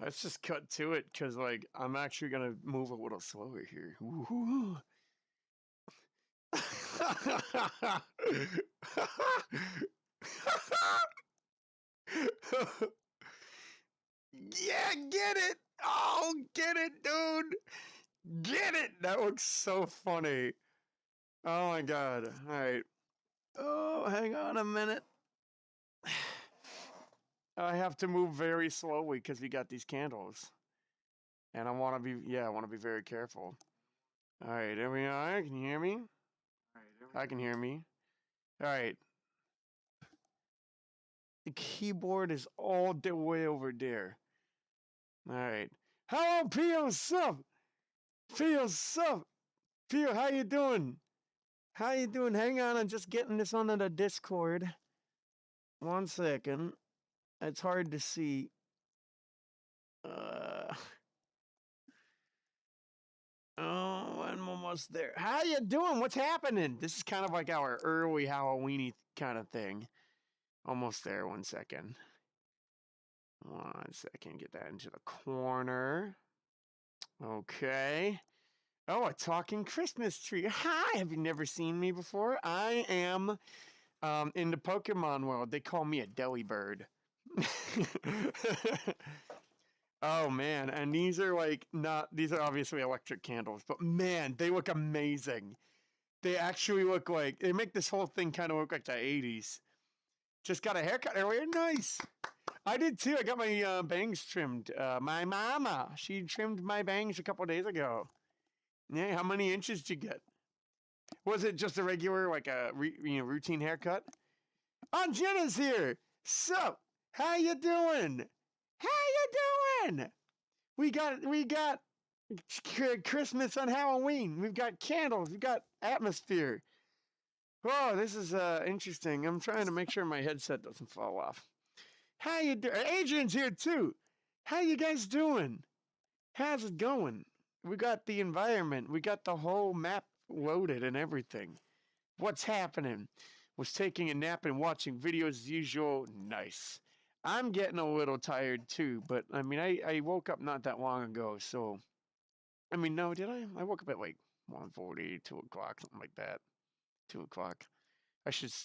Let's just cut to it because, like, I'm actually gonna move a little slower here. Yeah, get it! Oh, get it, dude! Get it! That looks so funny. Oh my god. Alright. Oh, hang on a minute. I have to move very slowly because we got these candles. And I want to be, yeah, I want to be very careful. Alright, there we are. Can you hear me? I can hear me. Alright. The keyboard is all the way over there. Alright. Hello, Pio, sup? Pio, sup? Pio, how you doing? How you doing? Hang on, I'm just getting this onto the Discord. 1 second. It's hard to see. Oh, I'm almost there. How you doing? What's happening? This is kind of like our early Halloweeny kind of thing. Almost there. 1 second. 1 second. Get that into the corner. Okay. Oh, a talking Christmas tree. Hi, have you never seen me before? I am in the Pokemon world. They call me a deli bird. Oh man, and these are like not, these are obviously electric candles, but man, they look amazing. They actually look like, they make this whole thing kind of look like the 80s. Just got a haircut earlier. Nice. I did too. I got my bangs trimmed. My mama, she trimmed my bangs a couple days ago. Yeah, how many inches did you get? Was it just a regular, like a routine haircut? Aunt Jenna's here. Sup? How you doing? How you doing? We got Christmas on Halloween. We've got candles. We've got atmosphere. Oh, this is interesting. I'm trying to make sure my headset doesn't fall off. How you doing? Adrian's here too. How you guys doing? How's it going? We got the environment. We got the whole map loaded and everything. What's happening? Was taking a nap and watching videos as usual. Nice. I'm getting a little tired too, but I mean, I woke up not that long ago, so I mean, no, did I? I woke up at like 1:40, 2 o'clock, something like that. 2 o'clock.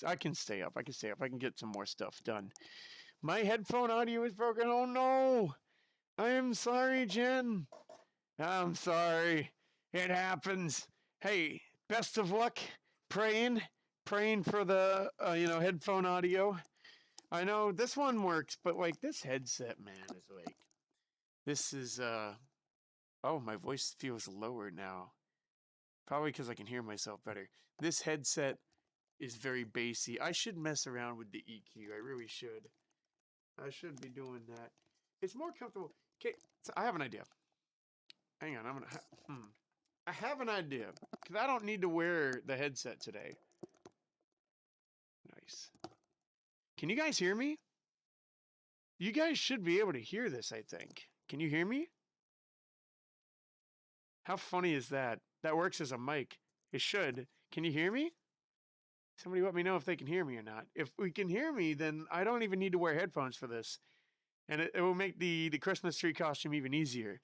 I can stay up. I can stay up. I can get some more stuff done. My headphone audio is broken. Oh no. I am sorry, Jen. I'm sorry. It happens. Hey, best of luck praying. Praying for the, headphone audio. I know this one works, but like this headset, man, is like, this is, oh, my voice feels lower now. Probably because I can hear myself better. This headset is very bassy. I should mess around with the EQ. I really should. I should be doing that. It's more comfortable. Okay, so I have an idea. Hang on, I have an idea. Because I don't need to wear the headset today. Nice. Can you guys hear me? You guys should be able to hear this, I think. Can you hear me? How funny is that? That works as a mic. It should. Can you hear me? Somebody let me know if they can hear me or not. If we can hear me, then I don't even need to wear headphones for this. And it will make the Christmas tree costume even easier.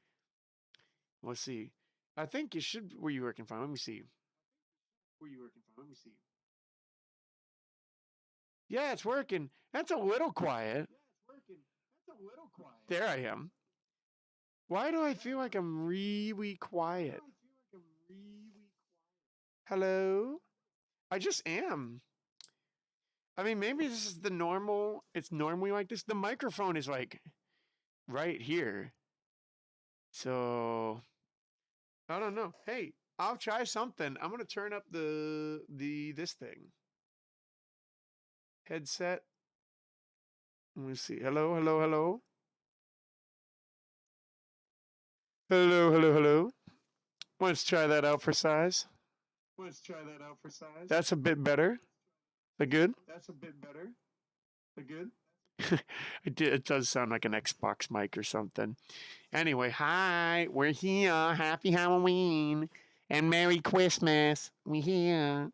Let's see. I think you should. Where you working from? Let me see. Yeah, it's working. That's a little quiet. There I am. Why do I feel like I'm really quiet? Hello? I just am. I mean, maybe this is the normal. It's normally like this. The microphone is like right here. So I don't know. Hey, I'll try something. I'm gonna turn up this thing. Headset. Let me see. Hello, hello, hello. Hello, hello, hello. Let's try that out for size. That's a bit better. That good? It does sound like an Xbox mic or something. Anyway, hi, we're here. Happy Halloween and Merry Christmas. We here.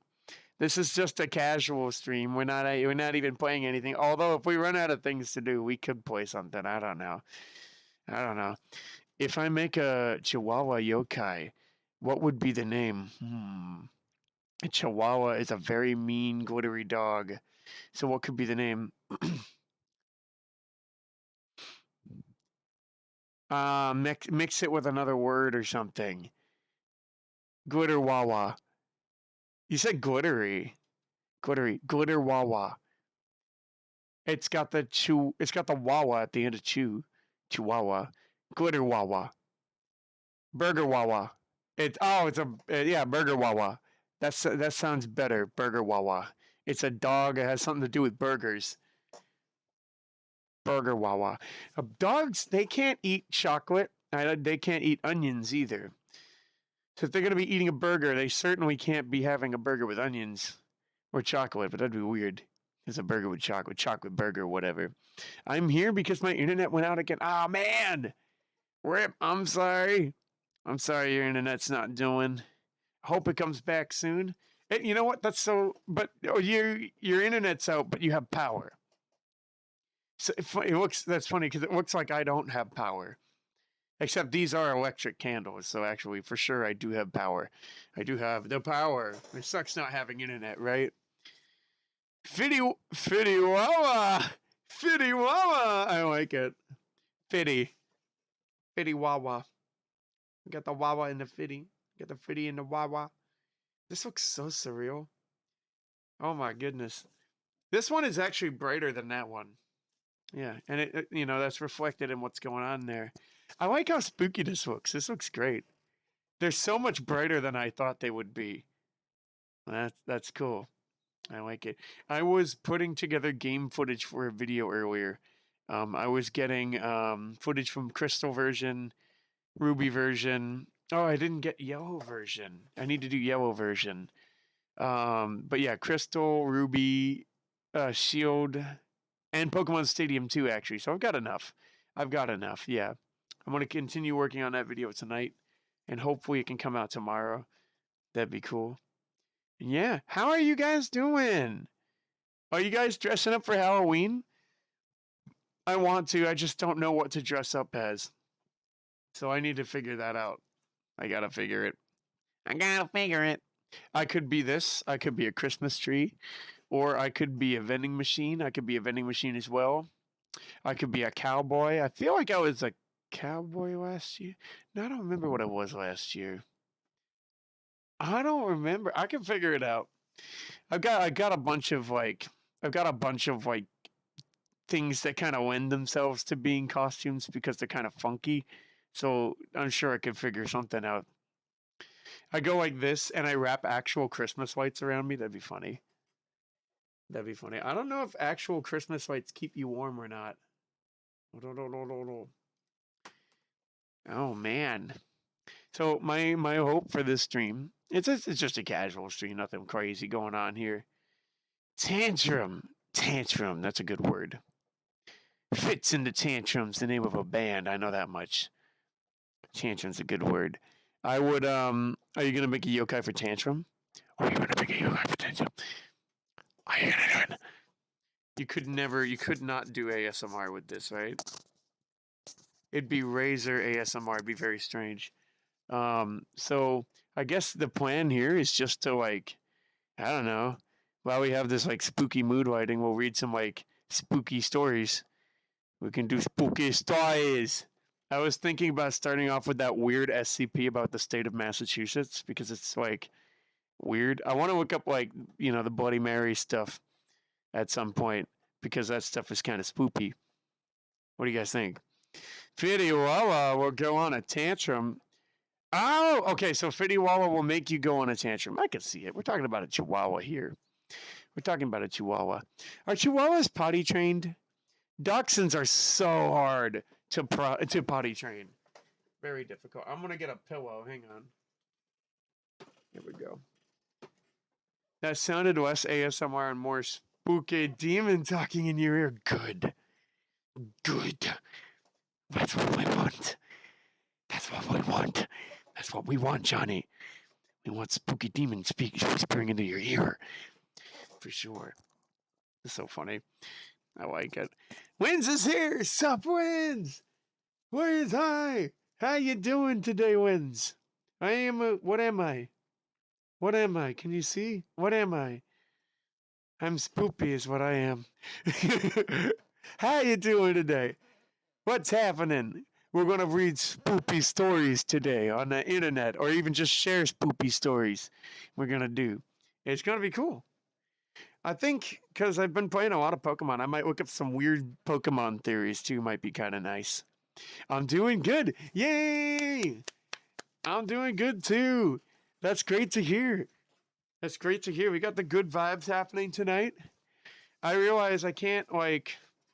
This is just a casual stream. We're not even playing anything. Although if we run out of things to do, we could play something. I don't know. If I make a Chihuahua yokai, what would be the name? A Chihuahua is a very mean, glittery dog. So what could be the name? Mix it with another word or something. Glitter Wawa. You said glittery. Glitter Wawa. It's got the Wawa at the end of Chihuahua. Glitter Wawa. Burger Wawa. Burger Wawa. That sounds better. Burger Wawa. It's a dog. It has something to do with burgers. Burger Wawa. Dogs, they can't eat chocolate. They can't eat onions either. So if they're going to be eating a burger, they certainly can't be having a burger with onions or chocolate, but that'd be weird. It's a burger with chocolate burger, whatever. I'm here because my internet went out again. Oh, man. Rip, I'm sorry. I'm sorry your internet's not doing. Hope it comes back soon. You know what? That's so... But your internet's out, but you have power. So that's funny because it looks like I don't have power. Except these are electric candles, so actually, for sure, I do have power. I do have the power. It sucks not having internet, right? Fitty Wawa! Fitty Wawa! I like it. Fitty Wawa. We got the Wawa in the Fitty. Got the Fitty in the Wawa. This looks so surreal. Oh my goodness. This one is actually brighter than that one. Yeah, and it that's reflected in what's going on there. I like how spooky this looks. This looks great. They're so much brighter than I thought they would be. That's cool. I like it. I was putting together game footage for a video earlier. I was getting footage from Crystal version, Ruby version. Oh, I didn't get yellow version. I need to do yellow version. But yeah, Crystal, Ruby, Shield, and Pokemon Stadium 2, actually. So I've got enough. Yeah. I'm going to continue working on that video tonight, and hopefully it can come out tomorrow. That'd be cool. Yeah. How are you guys doing? Are you guys dressing up for Halloween? I want to. I just don't know what to dress up as. So I need to figure that out. I got to figure it. I could be this. I could be a Christmas tree. Or I could be a vending machine. I could be a vending machine as well. I could be a cowboy. I feel like I was a cowboy last year. No, I don't remember what I was last year. I don't remember. I can figure it out. I got a bunch of things that kind of lend themselves to being costumes because they're kind of funky. So I'm sure I could figure something out. I go like this and I wrap actual Christmas lights around me. That'd be funny. I don't know if actual Christmas lights keep you warm or not. Oh man. So my hope for this stream, it's just a casual stream, nothing crazy going on here. Tantrum, that's a good word. Fits into Tantrum's the name of a band, I know that much. Tantrum's a good word. I would are you gonna make a yokai for Tantrum? Are you gonna make a yokai for Tantrum? Are you gonna do it? You could not do ASMR with this, right? It'd be Razor ASMR. It'd be very strange. So I guess the plan here is just to I don't know, while we have this spooky mood lighting, we'll read some spooky stories. We can do spooky stories. I was thinking about starting off with that weird SCP about the state of Massachusetts because it's weird. I want to look up the Bloody Mary stuff at some point because that stuff is kind of spoopy. What do you guys think? Fitty Wawa will go on a tantrum. Oh, okay. So Fitty Wawa will make you go on a tantrum. I can see it. We're talking about a Chihuahua here. We're talking about a Chihuahua. Are Chihuahuas potty trained? Dachshunds are so hard to potty train. Very difficult. I'm gonna get a pillow. Hang on. Here we go. That sounded less ASMR and more spooky demon talking in your ear. Good. That's what we want. That's what we want, Johnny. We want spooky demons whispering into your ear. for sure. It's so funny. I like it. Wins is here. Sup, Wins? Wins, hi. How you doing today, Wins? What am I? What am I? Can you see? What am I? I'm Spoopy is what I am. How you doing today? What's happening? We're going to read Spoopy stories today on the internet, or even just share Spoopy stories. We're going to do. It's going to be cool. I think because I've been playing a lot of Pokemon, I might look up some weird Pokemon theories too. Might be kind of nice. I'm doing good. Yay! I'm doing good too. That's great to hear. That's great to hear. We got the good vibes happening tonight. I realize I can't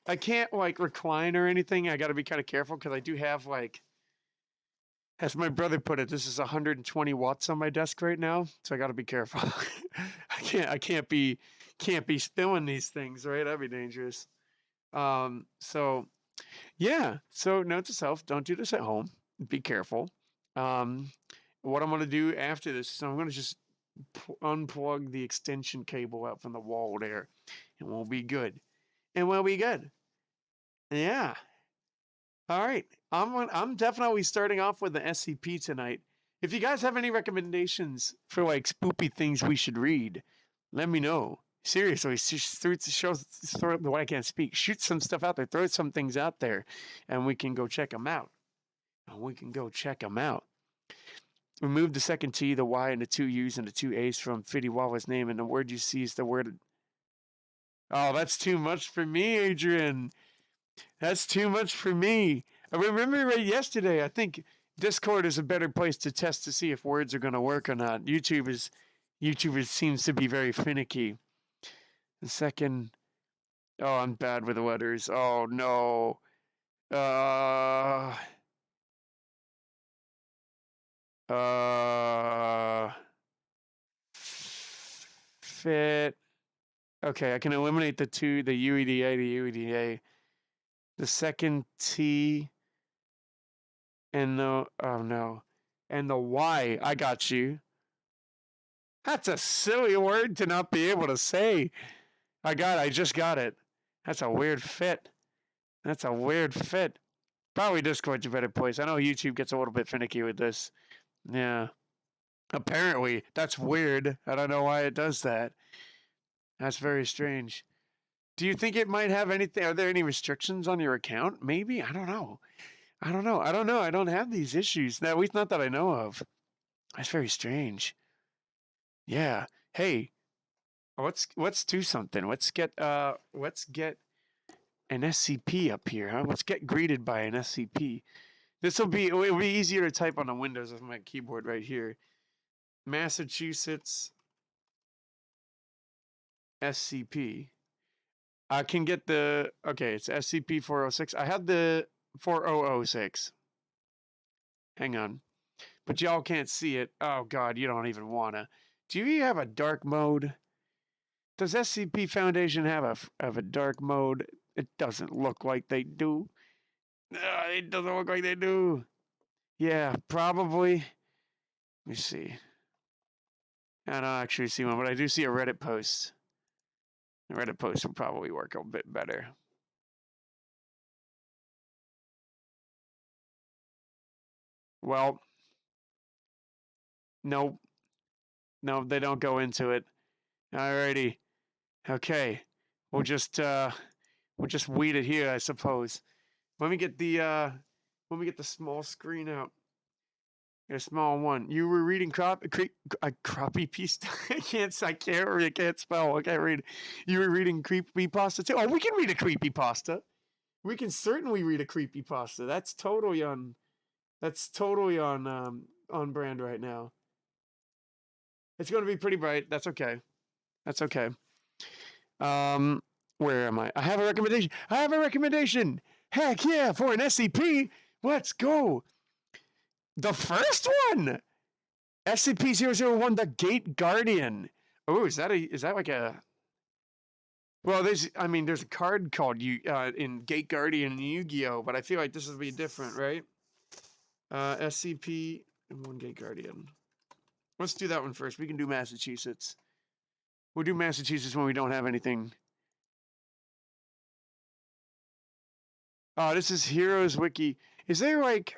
recline or anything. I got to be kind of careful because I do have as my brother put it, this is 120 watts on my desk right now, so I got to be careful. I can't be spilling these things, right? That'd be dangerous. So yeah. So note to self: don't do this at home. Be careful. What I'm gonna do after this is I'm gonna just unplug the extension cable out from the wall there, and we'll be good. And we'll be good. Yeah. All right. I'm definitely starting off with the SCP tonight. If you guys have any recommendations for spoopy things we should read, let me know. Seriously, I can't speak. Shoot some stuff out there. Throw some things out there, and we can go check them out. Remove the second T, the Y, and the two U's and the two A's from Fiddywawa's name, and the word you see is the word. Oh, that's too much for me, Adrian. That's too much for me. I remember right yesterday, I think Discord is a better place to test to see if words are going to work or not. YouTube seems to be very finicky. The second, oh, I'm bad with the letters. Oh, no. Fit. Okay, I can eliminate the two, the UEDA. The second T and the, oh no, and the Y. I got you. That's a silly word to not be able to say. I just got it. That's a weird fit. Probably Discord's a better place. I know YouTube gets a little bit finicky with this. Yeah. Apparently, that's weird. I don't know why it does that. That's very strange. Do you think it might have anything? Are there any restrictions on your account? Maybe? I don't know. I don't have these issues. At least not that I know of. That's very strange. Yeah. Hey, let's do something. Let's get an SCP up here, huh? Let's get greeted by an SCP. It'll be easier to type on the windows of my keyboard right here. Massachusetts SCP. I can get it's SCP-406. I had the 4006. Hang on. But y'all can't see it. Oh, God, you don't even want to. Do you have a dark mode? Does SCP Foundation have a dark mode? It doesn't look like they do. It doesn't look like they do. Yeah, probably. Let me see. I don't actually see one, but I do see a Reddit post. The Reddit post will probably work a bit better. Well, no, they don't go into it. Alrighty, okay, we'll just weed it here, I suppose. Let me get the small screen out. A small one. You were reading crappy piece. I can't spell. I can't read. You were reading creepypasta too. Oh, we can read a creepypasta. We can certainly read a creepypasta. That's totally on brand right now. It's going to be pretty bright. That's okay. Where am I? I have a recommendation. Heck yeah, for an SCP. Let's go. The first one. SCP-001, the Gate Guardian. Oh, is that like a... Well, there's a card called in Gate Guardian and Yu-Gi-Oh, but I feel like this would be different, right? SCP and one Gate Guardian. Let's do that one first. We can do Massachusetts. We'll do Massachusetts when we don't have anything. Oh, this is Heroes Wiki. Is there like...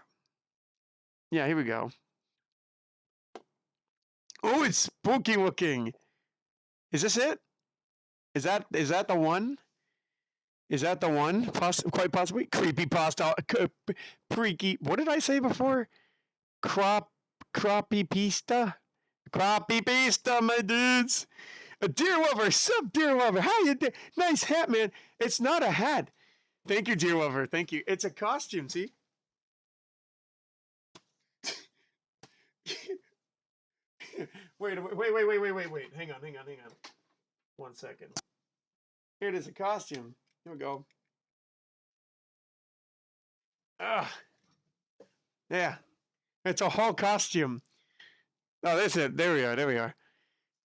Yeah, here we go. Oh, it's spooky looking. Is this it? Is that the one? Is that the one? Quite possibly. Creepy pasta. Freaky. What did I say before? Crappie pista? Crappie pista, my dudes. A deer lover. Sup, deer lover. How you doing? Nice hat, man. It's not a hat. Thank you, dear lover. Thank you. It's a costume, see? wait. Hang on. 1 second. Here it is, a costume. Here we go. Yeah. It's a whole costume. Oh, that's it. There we are.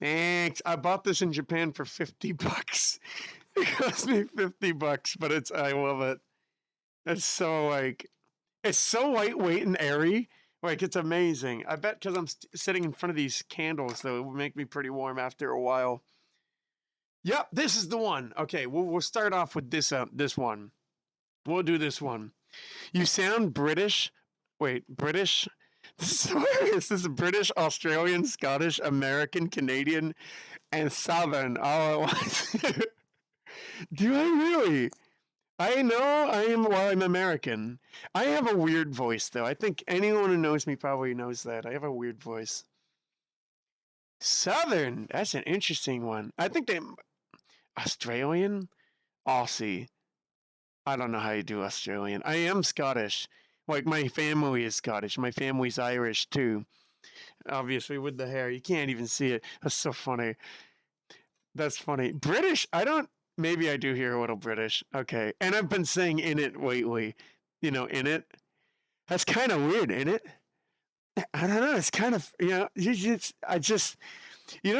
Thanks. I bought this in Japan for $50. It cost me $50, but I love it. It's so it's so lightweight and airy. Like, it's amazing. I bet because I'm sitting in front of these candles, though, it will make me pretty warm after a while. Yep, this is the one. Okay, we'll start off with this one. We'll do this one. You sound British. Wait, British? This is hilarious. This is British, Australian, Scottish, American, Canadian, and Southern all at once. Do I really? I know I'm American. I have a weird voice, though. I think anyone who knows me probably knows that. I have a weird voice. Southern. That's an interesting one. I think Australian? Aussie. I don't know how you do Australian. I am Scottish. Like, my family is Scottish. My family's Irish, too. Obviously, with the hair. You can't even see it. That's so funny. That's funny. British? Maybe I do hear a little British. Okay. And I've been saying in it lately. In it. That's kind of weird, isn't it? I don't know. It's kind of, you don't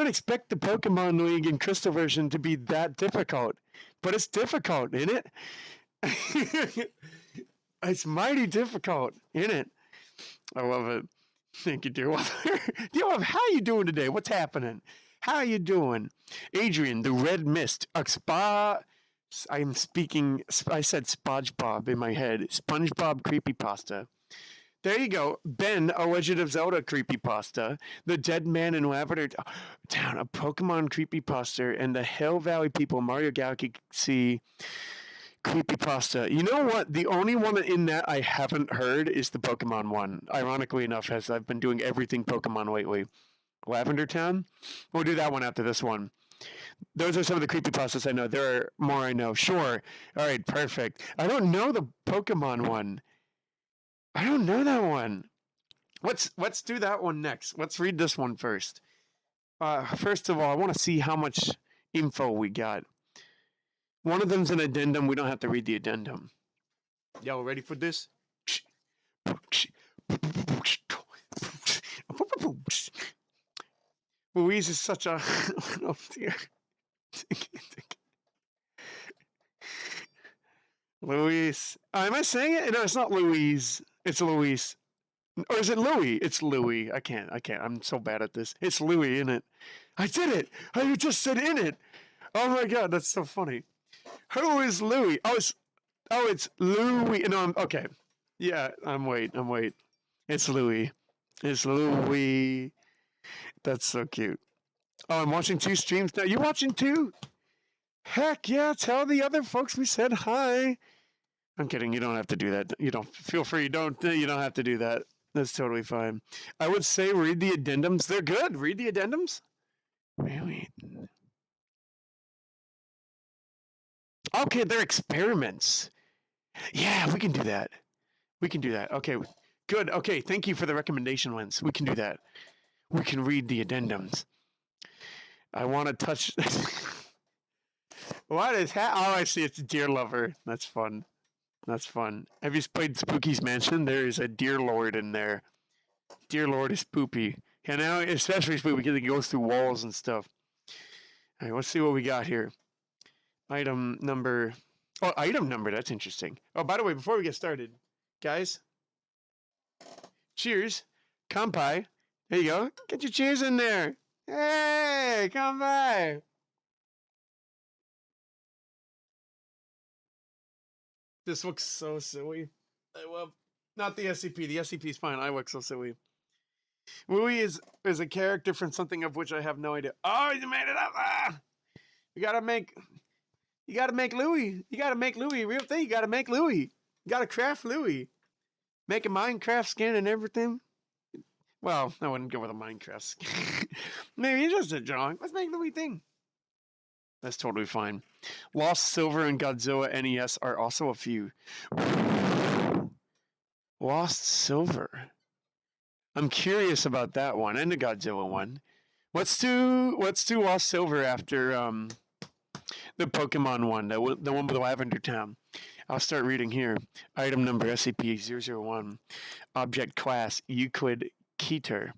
expect the Pokemon League and Crystal version to be that difficult. But it's difficult, isn't it? It's mighty difficult, isn't it? I love it. Thank you, dear love. Dear love, how you doing today? What's happening? How you doing? Adrian, the Red Mist. I said SpongeBob in my head. SpongeBob creepypasta. There you go. Ben, a Legend of Zelda creepypasta. The Dead Man in Lavender Town, a Pokemon creepypasta, and the Hell Valley people, Mario Galaxy creepypasta. You know what? The only one in that I haven't heard is the Pokemon one. Ironically enough, as I've been doing everything Pokemon lately. Lavender Town? We'll do that one after this one. Those are some of the creepypastas I know. There are more I know. Sure. All right, perfect. I don't know the Pokemon one. I don't know that one. Let's do that one next. Let's read this one first. First of all, I want to see how much info we got. One of them's an addendum. We don't have to read the addendum. Y'all ready for this? Louise is such a... oh, dear. Louise. Am I saying it? No, it's not Louise. It's Louise. Or is it Louis? It's Louis. I can't. I'm so bad at this. It's Louis, isn't it? I did it. I just said in it. Oh my God, that's so funny. Who is Louis? It's Louis. No, okay. Yeah, I'm wait. It's Louis. It's Louis. That's so cute. Oh, I'm watching 2 streams now. You watching 2? Heck yeah, tell the other folks we said hi. I'm kidding. You don't have to do that. You don't feel free. You don't have to do that. That's totally fine. I would say read the addendums. They're good. Read the addendums. Really? Okay, they're experiments. Yeah, we can do that. Okay, good. Okay, thank you for the recommendation, Lens. We can do that. We can read the addendums. I want to touch... What is Oh, I see. It's Deer Lover. That's fun. Have you played Spooky's Mansion? There is a Deer Lord in there. Deer Lord is Spoopy. And now, especially Spoopy, because he goes through walls and stuff. All right, let's see what we got here. Item number. Oh, item number. That's interesting. Oh, by the way, before we get started, guys, cheers. Kampai. There you go. Get your cheers in there. Hey, come by. This looks so silly. I love not the SCP. The SCP is fine. I look so silly. Louis is a character from something of which I have no idea. Oh, you made it up! Ah! You gotta make Louis. You gotta make Louis real thing. You gotta make Louis. You gotta craft Louis. Make a Minecraft skin and everything. Well, I wouldn't go with a Minecraft skin. Maybe just a drawing. Let's make Louis thing. That's totally fine. Lost Silver and Godzilla NES are also a few. Lost Silver. I'm curious about that one and the Godzilla one. Let's do Lost Silver after the Pokemon one, the one with Lavender Town. I'll start reading here. Item number SCP-001. Object class Euclid Keter.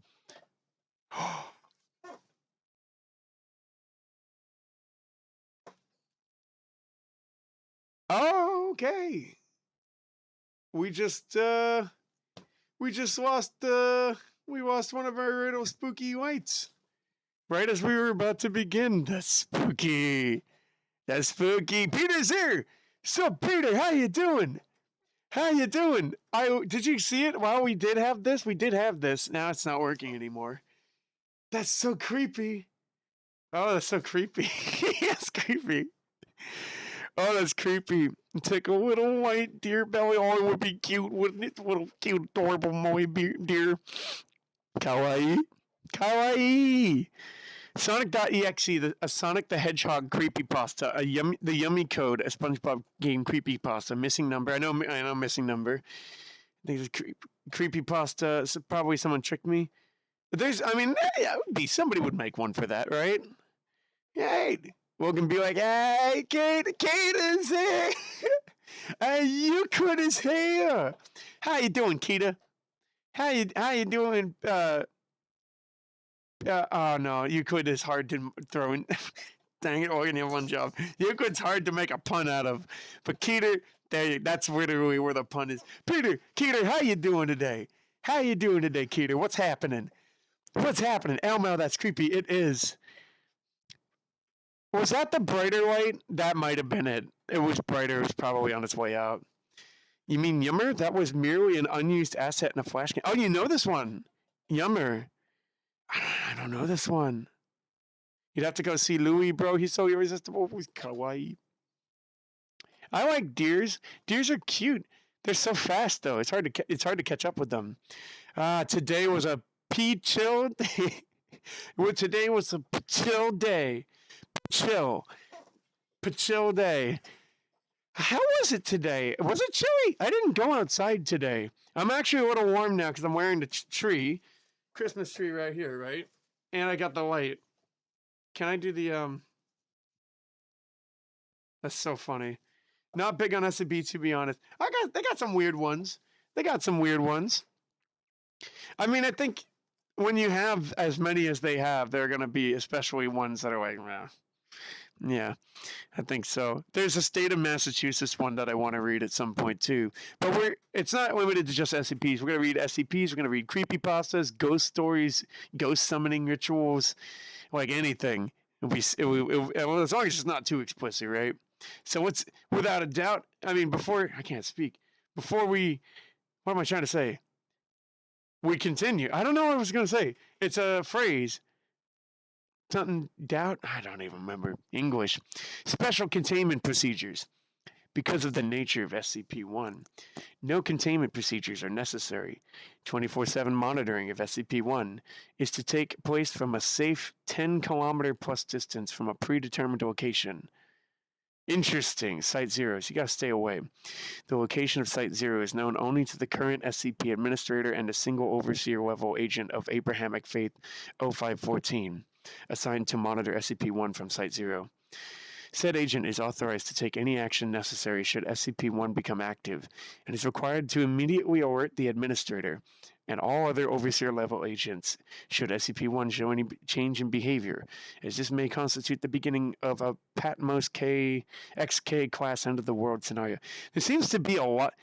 Oh, okay. We just lost one of our little spooky whites. Right as we were about to begin. That's spooky. Peter's here. Sup, Peter? How you doing? Did you see it? Well, we did have this. Now it's not working anymore. That's so creepy. Oh, that's so creepy. That's creepy. Oh, that's creepy. Take a little white deer belly. Oh, it would be cute, wouldn't it? Little cute, adorable moe deer. Kawaii. Sonic.exe, a Sonic the Hedgehog creepypasta, the Yummy Code, a SpongeBob game creepypasta, missing number. I know, missing number. I think it's creepypasta. So probably someone tricked me. But somebody would make one for that, right? Yeah. Logan be like, hey, Kate is here. Hey, Euclid is here. How you doing, Keita? How you doing? Oh no, Euclid is hard to throw in. Dang it, Logan, you have one job. Euclid's hard to make a pun out of. But Keita, that's literally where the pun is. Keita, how you doing today? Keita? What's happening? Elmo, that's creepy. It is. Was that the brighter light? That might have been it. It was brighter. It was probably on its way out. You mean Yummer? That was merely an unused asset in a flash game. Oh, you know this one. Yummer. I don't know this one. You'd have to go see Louis, bro. He's so irresistible. He's kawaii. I like deers. Deers are cute. They're so fast, though. It's hard to catch up with them. Today was a chill day. Today was a chill day. Chill day. How was it today? Was it chilly? I didn't go outside today. I'm actually a little warm now because I'm wearing the Christmas tree right here, right? And I got the light. Can I do the That's so funny. Not big on SCP, to be honest. They got some weird ones. I mean, I think when you have as many as they have, there are going to be especially ones that are like, yeah, I think so. There's a state of Massachusetts one that I want to read at some point too. But it's not limited to just SCPs. We're going to read SCPs. We're going to read creepypastas, ghost stories, ghost summoning rituals, like anything. As long as it's not too explicit, right? So it's without a doubt. I mean, I can't speak. What am I trying to say? We continue. I don't know what I was going to say. It's a phrase. Something doubt? I don't even remember. English. Special containment procedures. Because of the nature of SCP-1, no containment procedures are necessary. 24/7 monitoring of SCP-1 is to take place from a safe 10-kilometer plus distance from a predetermined location. Interesting. Site 0. So you got to stay away. The location of Site 0 is known only to the current SCP administrator and a single overseer level agent of Abrahamic Faith 0514, assigned to monitor SCP-1 from Site 0. Said agent is authorized to take any action necessary should SCP-1 become active, and is required to immediately alert the administrator and all other overseer-level agents should SCP-1 show any change in behavior, as this may constitute the beginning of a Patmos XK class end-of-the-world scenario. There seems to be a lot.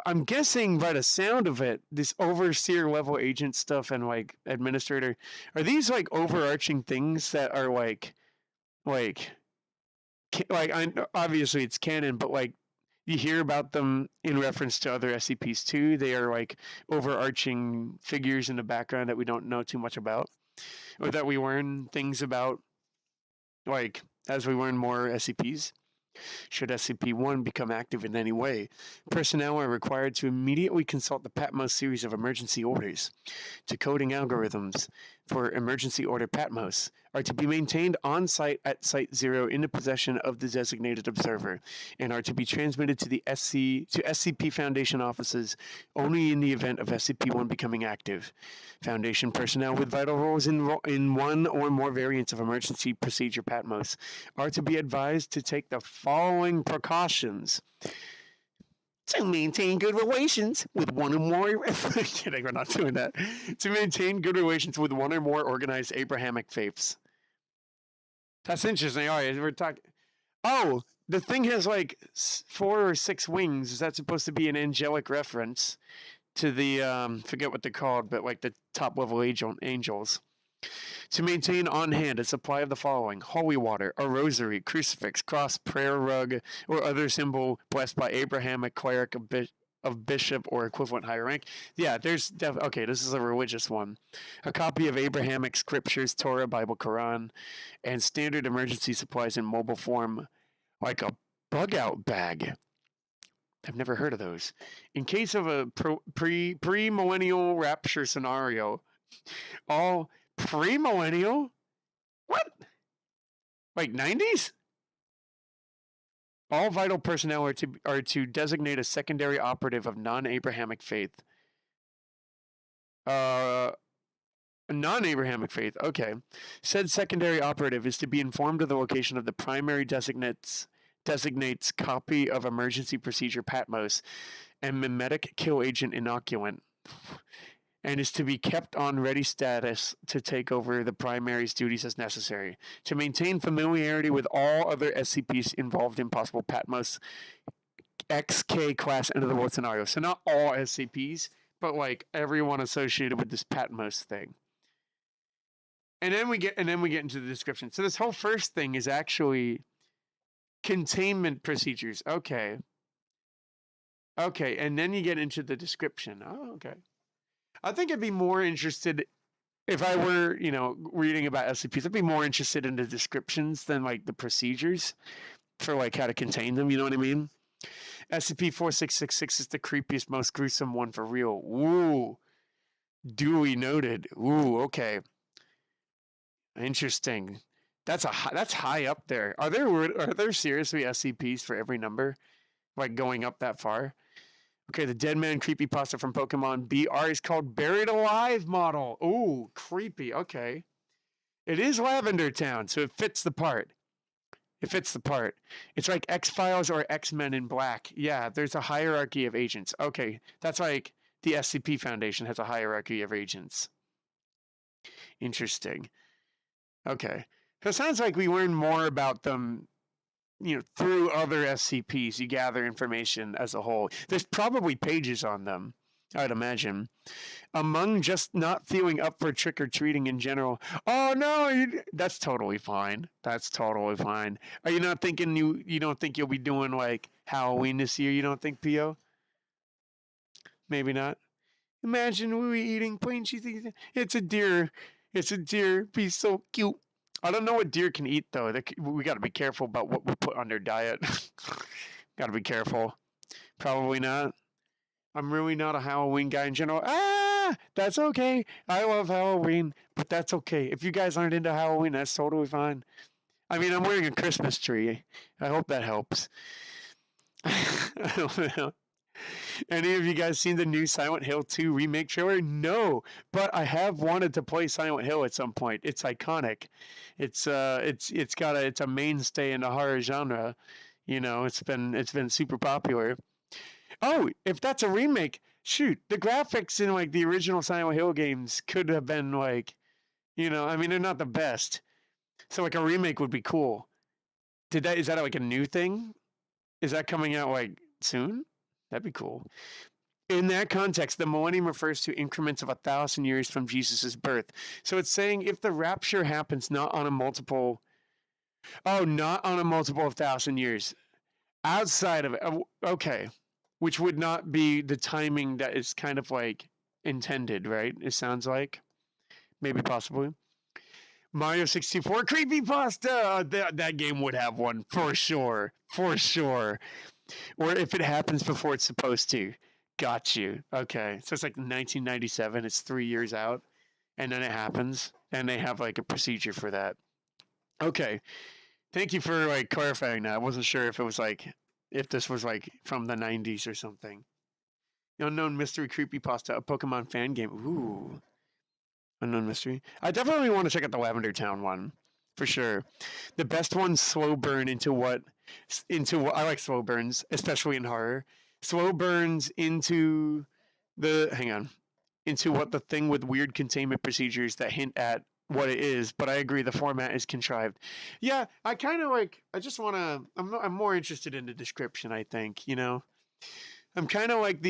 I'm guessing by the sound of it, this overseer-level agent stuff and, like, administrator, are these, like, overarching things that are, like, obviously it's canon, but, like, You hear about them in reference to other SCPs too. They are like overarching figures in the background that we don't know too much about, or that we learn things about, like as we learn more SCPs. Should SCP-1 become active in any way, personnel are required to immediately consult the Patmos series of emergency orders. Decoding algorithms for emergency order Patmos are to be maintained on site at Site 0 in the possession of the designated observer, and are to be transmitted to the SCP Foundation offices only in the event of SCP-1 becoming active. Foundation personnel with vital roles in one or more variants of emergency procedure Patmos are to be advised to take the following precautions to maintain good relations with one or more. Kidding, we're not doing that. To maintain good relations with one or more organized Abrahamic faiths. That's interesting. All right, we're talking. Oh, the thing has like 4 or 6 wings. Is that supposed to be an angelic reference to the forget what they're called, but like the top level angels? To maintain on hand a supply of the following: holy water, a rosary, crucifix, cross, prayer rug, or other symbol blessed by Abrahamic cleric of bishop or equivalent higher rank. Yeah, there's okay, this is a religious one. A copy of Abrahamic scriptures, Torah, Bible, Quran, and standard emergency supplies in mobile form, like a bug out bag. I've never heard of those. In case of a pre-millennial rapture scenario, all pre-millennial? What? Like 90s? All vital personnel are to designate a secondary operative of non-Abrahamic faith. Non-Abrahamic faith. Okay. Said secondary operative is to be informed of the location of the primary designates copy of emergency procedure Patmos and mimetic kill agent inoculant, and is to be kept on ready status to take over the primary's duties as necessary. To maintain familiarity with all other SCPs involved in possible Patmos XK class end of the world scenario. So not all SCPs, but like everyone associated with this Patmos thing. And then we get into the description. So this whole first thing is actually containment procedures. Okay. Okay, and then you get into the description. Oh, okay. I think I'd be more interested if I were, reading about SCPs. I'd be more interested in the descriptions than like the procedures for like how to contain them. You know what I mean? SCP-4666 is the creepiest, most gruesome one for real. Ooh, duly noted. Ooh, okay, interesting. That's high up there. Are there seriously SCPs for every number, like going up that far? Okay, the Dead Man creepypasta from Pokemon BR is called Buried Alive Model. Ooh, creepy. Okay. It is Lavender Town, so it fits the part. It's like X-Files or X-Men in Black. Yeah, there's a hierarchy of agents. Okay, that's like the SCP Foundation has a hierarchy of agents. Interesting. Okay. So it sounds like we learn more about them through other SCPs. You gather information as a whole. There's probably pages on them, I'd imagine. Among just not feeling up for trick-or-treating in general. Oh, no, that's totally fine. That's totally fine. Are you not thinking you don't think you'll be doing, like, Halloween this year? You don't think, P.O.? Maybe not. Imagine we were eating plain cheese. It's a deer. Be so cute. I don't know what deer can eat, though. We got to be careful about what we put on their diet. Got to be careful. Probably not. I'm really not a Halloween guy in general. That's okay. I love Halloween, but that's okay. If you guys aren't into Halloween, that's totally fine. I mean, I'm wearing a Christmas tree. I hope that helps. I don't know. Any of you guys seen the new Silent Hill 2 remake trailer? No, but I have wanted to play Silent Hill at some point. It's iconic. It's a mainstay in the horror genre. It's been super popular. Oh, if that's a remake, shoot, the graphics in like the original Silent Hill games could have been like, I mean, they're not the best. So like a remake would be cool. Is that like a new thing? Is that coming out like soon? That'd be cool. In that context, the millennium refers to increments of 1,000 years from Jesus' birth. So it's saying if the rapture happens not on a multiple of 1,000 years. outside of it, okay, which would not be the timing that is kind of like intended, right? It sounds like maybe possibly. Mario 64 creepypasta. That game would have one for sure, for sure. Or if it happens before it's supposed to. Got you. Okay, so it's like 1997. It's 3 years out, and then it happens, and they have like a procedure for that. Okay, thank you for like clarifying that. I wasn't sure if it was like if this was like from the 90s or something. Unknown mystery creepypasta, a Pokemon fan game. Ooh, unknown mystery. I definitely want to check out the Lavender Town one for sure. The best one's slow burn into what I like slow burns, especially in horror. Slow burns into the hang on into what the thing with weird containment procedures that hint at what it is, but I agree the format is contrived. Yeah, I kind of like. I just want to. I'm more interested in the description. I think I'm kind of like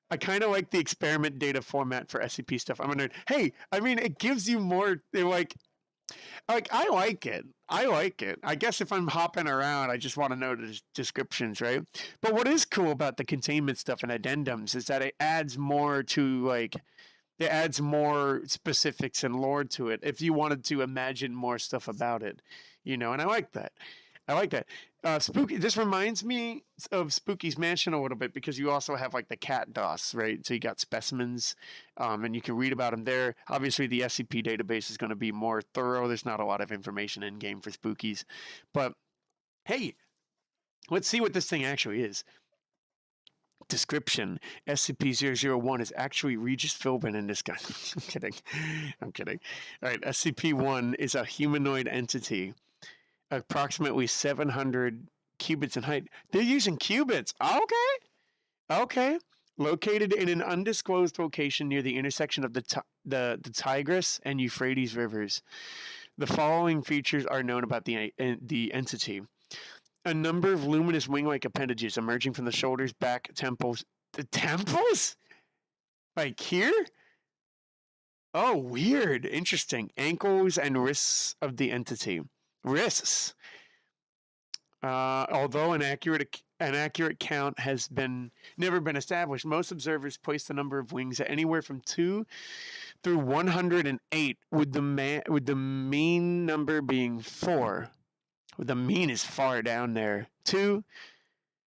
I kind of like the experiment data format for SCP stuff. I'm a nerd. Hey, I mean, it gives you more. Like I like it. I like it. I guess if I'm hopping around, I just want to know the descriptions, right? But what is cool about the containment stuff and addendums is that it adds more to like it adds more specifics and lore to it if you wanted to imagine more stuff about it, and I like that. I like that. Spooky. This reminds me of Spooky's Mansion a little bit because you also have like the cat DOS, right? So you got specimens, and you can read about them there. Obviously, the SCP database is going to be more thorough. There's not a lot of information in game for Spookies, but hey, let's see what this thing actually is. Description: SCP-001 is actually Regis Philbin in this guy. I'm kidding. I'm kidding. All right, SCP-1 is a humanoid entity, approximately 700 cubits in height. They're using cubits. Okay. Located in an undisclosed location near the intersection of the Tigris and Euphrates rivers. The following features are known about the entity. A number of luminous wing-like appendages emerging from the shoulders, back, temples. The temples? Like here? Oh, weird. Interesting. Ankles and wrists of the entity. Wrists. Although an accurate count has never been established, most observers place the number of wings at anywhere from 2 through 108, with the mean number being 4. The mean is far down there. 2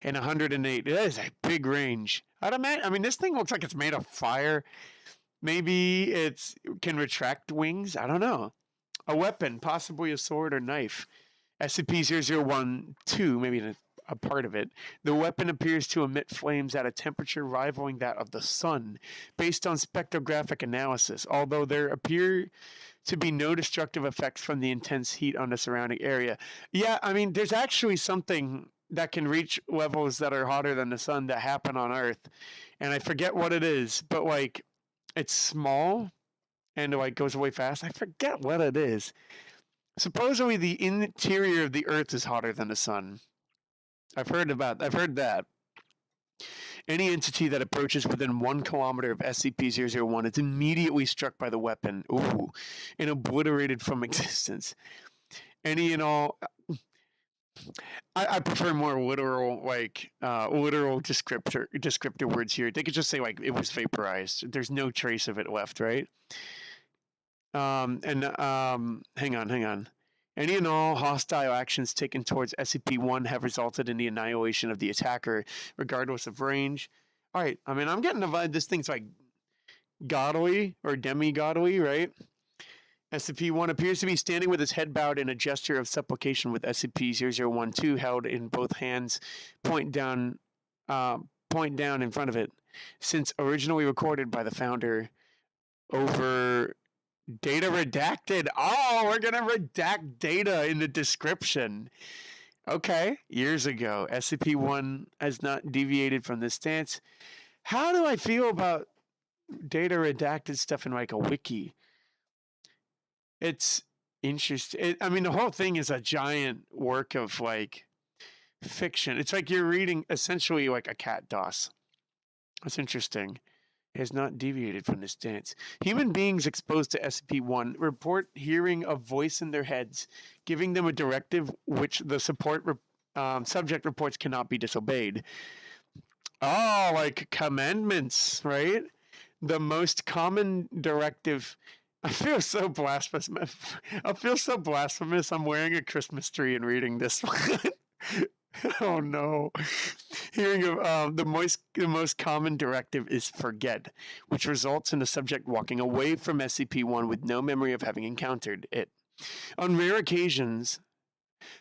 and 108. That is a big range. I mean, this thing looks like it's made of fire. Maybe it can retract wings. I don't know. A weapon, possibly a sword or knife. SCP-001-2, maybe a part of it. The weapon appears to emit flames at a temperature rivaling that of the sun, based on spectrographic analysis, although there appear to be no destructive effects from the intense heat on the surrounding area. Yeah, I mean, there's actually something that can reach levels that are hotter than the sun that happen on Earth, and I forget what it is, but like, it's small and like goes away fast. I forget what it is. Supposedly, the interior of the Earth is hotter than the sun. I've heard that. Any entity that approaches within 1 kilometer of SCP-001 is immediately struck by the weapon, and obliterated from existence. Any and all. I prefer more literal, literal descriptor words here. They could just say like it was vaporized. There's no trace of it left, right? Hang on. Any and all hostile actions taken towards SCP-1 have resulted in the annihilation of the attacker, regardless of range. All right, I mean, I'm getting the vibe this thing's like godly or demi-godly, right? SCP-1 appears to be standing with his head bowed in a gesture of supplication, with SCP-0012 held in both hands, point down in front of it. Since originally recorded by the founder over data redacted. Oh, we're going to redact data in the description. Okay, years ago, SCP-1 has not deviated from this stance. How do I feel about data redacted stuff in like a wiki? It's interesting. I mean, the whole thing is a giant work of like fiction. It's like you're reading essentially like a cat DOS. That's interesting. Has not deviated from this stance. Human beings exposed to SCP-1 report hearing a voice in their heads, giving them a directive which the support subject reports cannot be disobeyed. Oh, like commandments, right? The most common directive. I feel so blasphemous. I feel so blasphemous. I'm wearing a Christmas tree and reading this one. Oh no! Hearing of the most common directive is forget, which results in the subject walking away from SCP-1 with no memory of having encountered it. On rare occasions,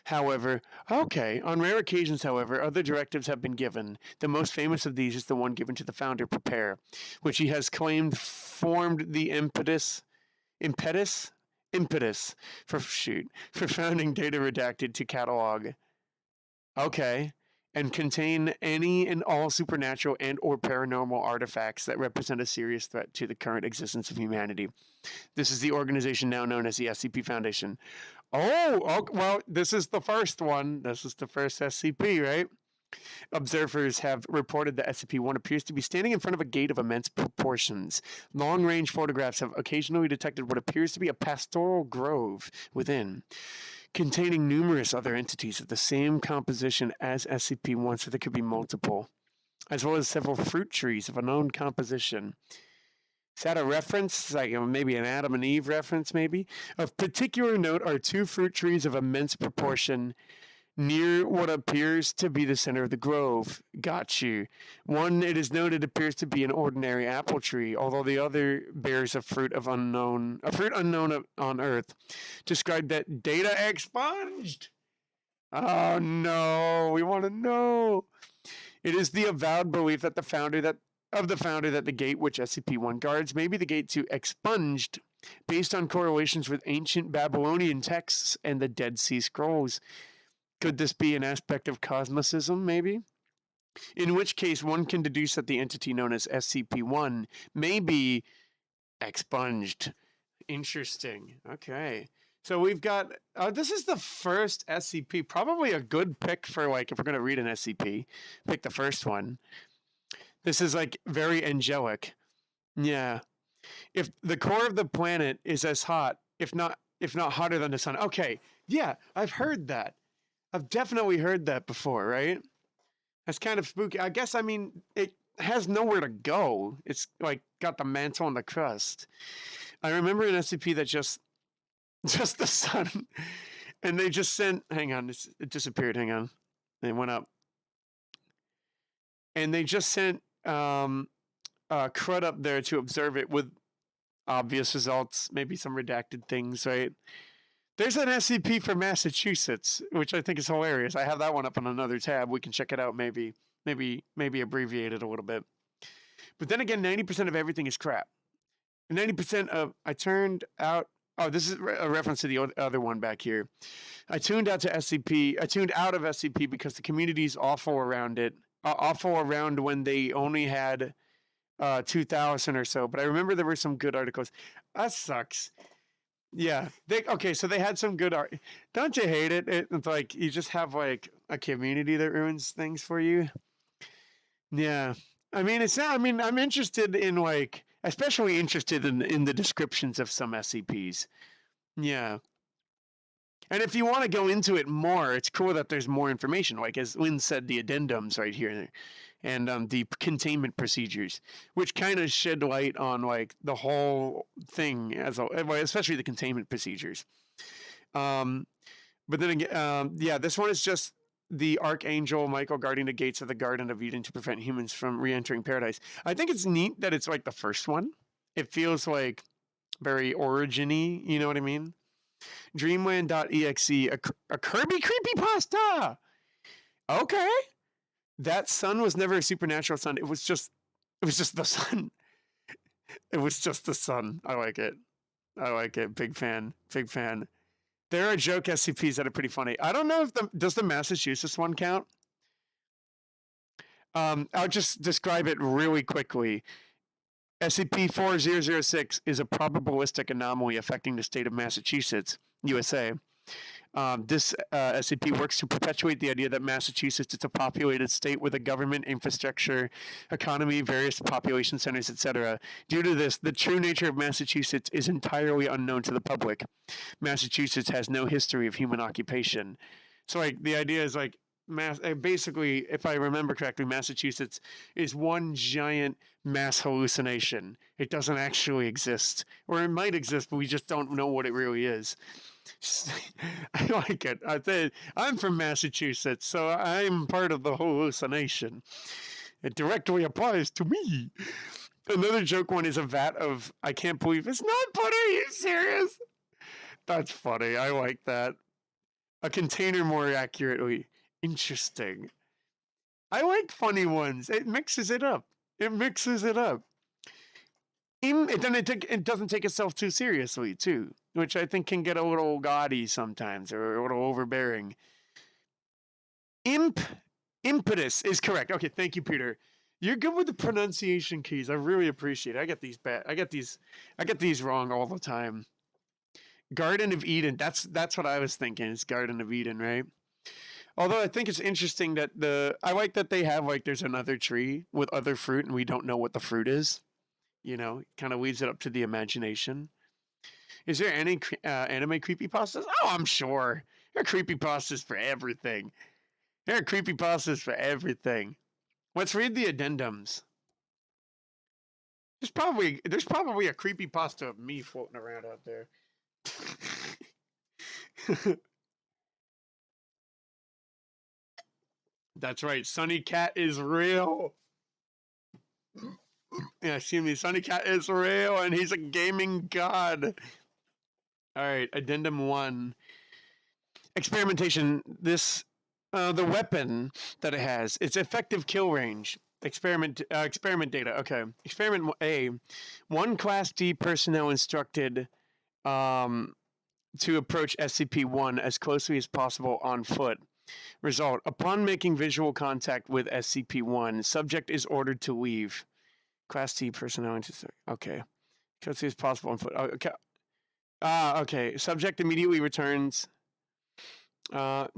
however, other directives have been given. The most famous of these is the one given to the founder, Prepare, which he has claimed formed the impetus for founding data redacted to catalog. Okay. And contain any and all supernatural and or paranormal artifacts that represent a serious threat to the current existence of humanity. This is the organization now known as the SCP Foundation. Oh, well, this is the first one. This is the first SCP, right? Observers have reported that SCP-1 appears to be standing in front of a gate of immense proportions. Long-range photographs have occasionally detected what appears to be a pastoral grove within, containing numerous other entities of the same composition as SCP-1, so there could be multiple, as well as several fruit trees of unknown composition. Is that a reference? Like maybe an Adam and Eve reference, maybe? Of particular note are two fruit trees of immense proportion near what appears to be the center of the grove. Got you. One, it is noted, appears to be an ordinary apple tree, although the other bears a fruit unknown on Earth. Described that data expunged. Oh no, we want to know. It is the avowed belief that the founder that the gate which SCP-1 guards may be the gate to expunged, based on correlations with ancient Babylonian texts and the Dead Sea Scrolls. Could this be an aspect of cosmicism, maybe? In which case, one can deduce that the entity known as SCP-1 may be expunged. Interesting. Okay. So we've got, this is the first SCP, probably a good pick for, like, if we're going to read an SCP, pick the first one. This is, like, very angelic. Yeah. If the core of the planet is as hot, if not hotter than the sun. Okay. Yeah, I've heard that. I've definitely heard that before, right? That's kind of spooky. I guess, I mean, it has nowhere to go. It's like got the mantle and the crust. I remember an SCP that just the sun, and they just sent, hang on, it disappeared, hang on. It went up. And they just sent CRUD up there to observe it with obvious results, maybe some redacted things, right? There's an SCP for Massachusetts, which I think is hilarious. I have that one up on another tab. We can check it out, maybe abbreviate it a little bit. But then again, 90% of everything is crap. 90% of, I turned out, oh, this is a reference to the other one back here. I tuned out of SCP because the community's awful around it. Awful around when they only had 2,000 or so. But I remember there were some good articles. That sucks. Yeah. So they had some good art. Don't you hate it? It's like you just have like a community that ruins things for you. Yeah. I mean, it's not, I mean, I'm interested in like, especially interested in the descriptions of some SCPs. Yeah. And if you want to go into it more, it's cool that there's more information. Like as Lynn said, the addendums right here, and the containment procedures, which kind of shed light on like the whole thing especially the containment procedures. But then again, yeah, this one is just the Archangel Michael guarding the gates of the Garden of Eden to prevent humans from re-entering paradise. I think it's neat that it's like the first one. It feels like very origin-y, you know what I mean? Dreamland.exe, a Kirby creepypasta. Okay. That sun was never a supernatural sun. It was just the sun. It was just the sun. I like it. Big fan. There are joke SCPs that are pretty funny. I don't know if does the Massachusetts one count? I'll just describe it really quickly. SCP-4006 is a probabilistic anomaly affecting the state of Massachusetts, USA. This SCP works to perpetuate the idea that Massachusetts is a populated state with a government, infrastructure, economy, various population centers, etc. Due to this, the true nature of Massachusetts is entirely unknown to the public. Massachusetts has no history of human occupation. So, like, the idea is like basically, if I remember correctly, Massachusetts is one giant mass hallucination. It doesn't actually exist, or it might exist, but we just don't know what it really is. I like it. I'm from Massachusetts, so I'm part of the hallucination. It directly applies to me. Another joke one is a vat of, I can't believe it's not butter. Are you serious? That's funny. I like that. A container more accurately. Interesting. I like funny ones. It mixes it up. It mixes it up. It doesn't take itself too seriously, too, which I think can get a little gaudy sometimes or a little overbearing. Impetus is correct. Okay, thank you, Peter. You're good with the pronunciation keys. I really appreciate it. I get these wrong all the time. Garden of Eden. That's what I was thinking. It's Garden of Eden, right? Although I think it's interesting that I like that they have like there's another tree with other fruit and we don't know what the fruit is. You know, it kind of leaves it up to the imagination. Is there any anime creepypastas? Oh, I'm sure. There are creepypastas for everything. There are creepypastas for everything. Let's read the addendums. There's probably a creepypasta of me floating around out there. That's right. Sunny Cat is real. Yeah, excuse me. Sunny Cat is real, and he's a gaming god. All right. Addendum 1. Experimentation. The weapon that it has, its effective kill range. Experiment data. Okay. Experiment A. One Class D personnel instructed to approach SCP-1 as closely as possible on foot. Result: upon making visual contact with SCP-1, subject is ordered to leave. Class D personnel. Okay. Closely as possible on foot. Okay. Okay. Subject immediately returns. But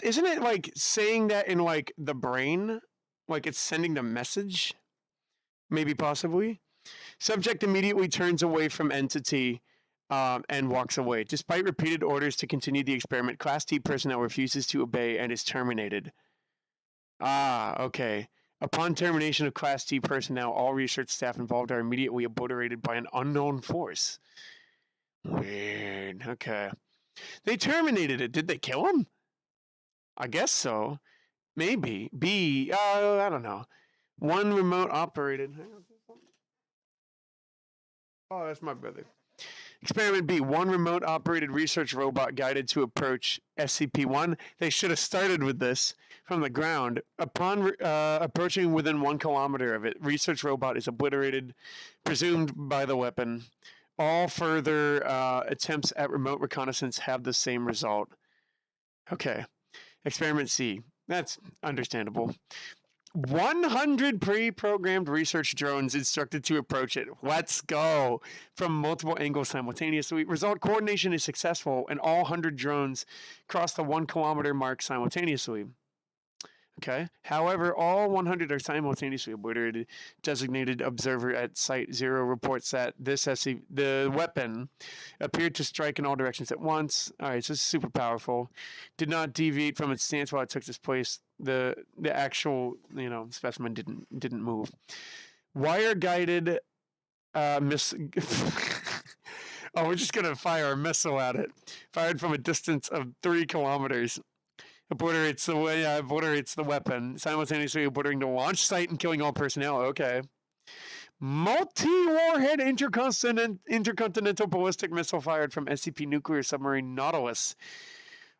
isn't it like saying that in like the brain? Like it's sending the message? Maybe possibly. Subject immediately turns away from entity and walks away. Despite repeated orders to continue the experiment, Class T personnel refuses to obey and is terminated. Okay. Upon termination of Class T personnel, all research staff involved are immediately obliterated by an unknown force. Weird. Okay. They terminated it. Did they kill him? I guess so. Maybe. B. I don't know. One remote operated. Oh, that's my brother. Experiment B. One remote operated research robot guided to approach SCP-1. They should have started with this from the ground. Upon approaching within 1 kilometer of it, research robot is obliterated, presumed by the weapon. All further attempts at remote reconnaissance have the same result. Okay. Experiment C. That's understandable. 100 pre-programmed research drones instructed to approach it. Let's go. From multiple angles simultaneously. Result: coordination is successful and all 100 drones cross the 1 kilometer mark simultaneously. Okay. However, all 100 are simultaneously obliterated. Designated observer at Site 0 reports that the weapon appeared to strike in all directions at once. All right, so it's super powerful. Did not deviate from its stance while it took its place. The actual specimen didn't move. Wire guided missile. Oh, we're just gonna fire a missile at it. Fired from a distance of 3 kilometers. Obliterates the weapon, simultaneously obliterating the launch site and killing all personnel. Okay. Multi-warhead intercontinental ballistic missile fired from SCP nuclear submarine Nautilus.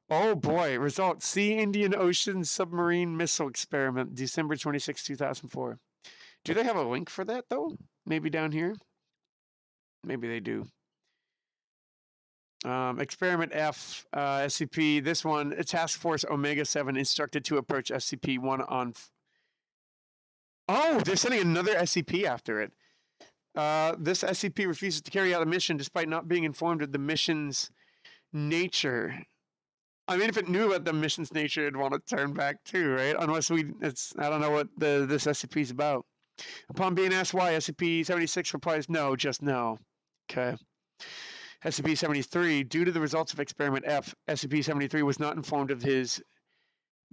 Oh boy. Result: See Indian Ocean submarine missile experiment, December 26, 2004. Do they have a link for that though? Maybe down here? Maybe they do. Experiment F, SCP, this one, Task Force Omega-7 instructed to approach SCP-1 on... Oh, they're sending another SCP after it. This SCP refuses to carry out a mission despite not being informed of the mission's nature. I mean, if it knew about the mission's nature, it'd want to turn back too, right? Unless I don't know what this SCP is about. Upon being asked why, SCP-76 replies, no, just no. Okay. SCP-73, due to the results of Experiment F, SCP-73 was not informed of his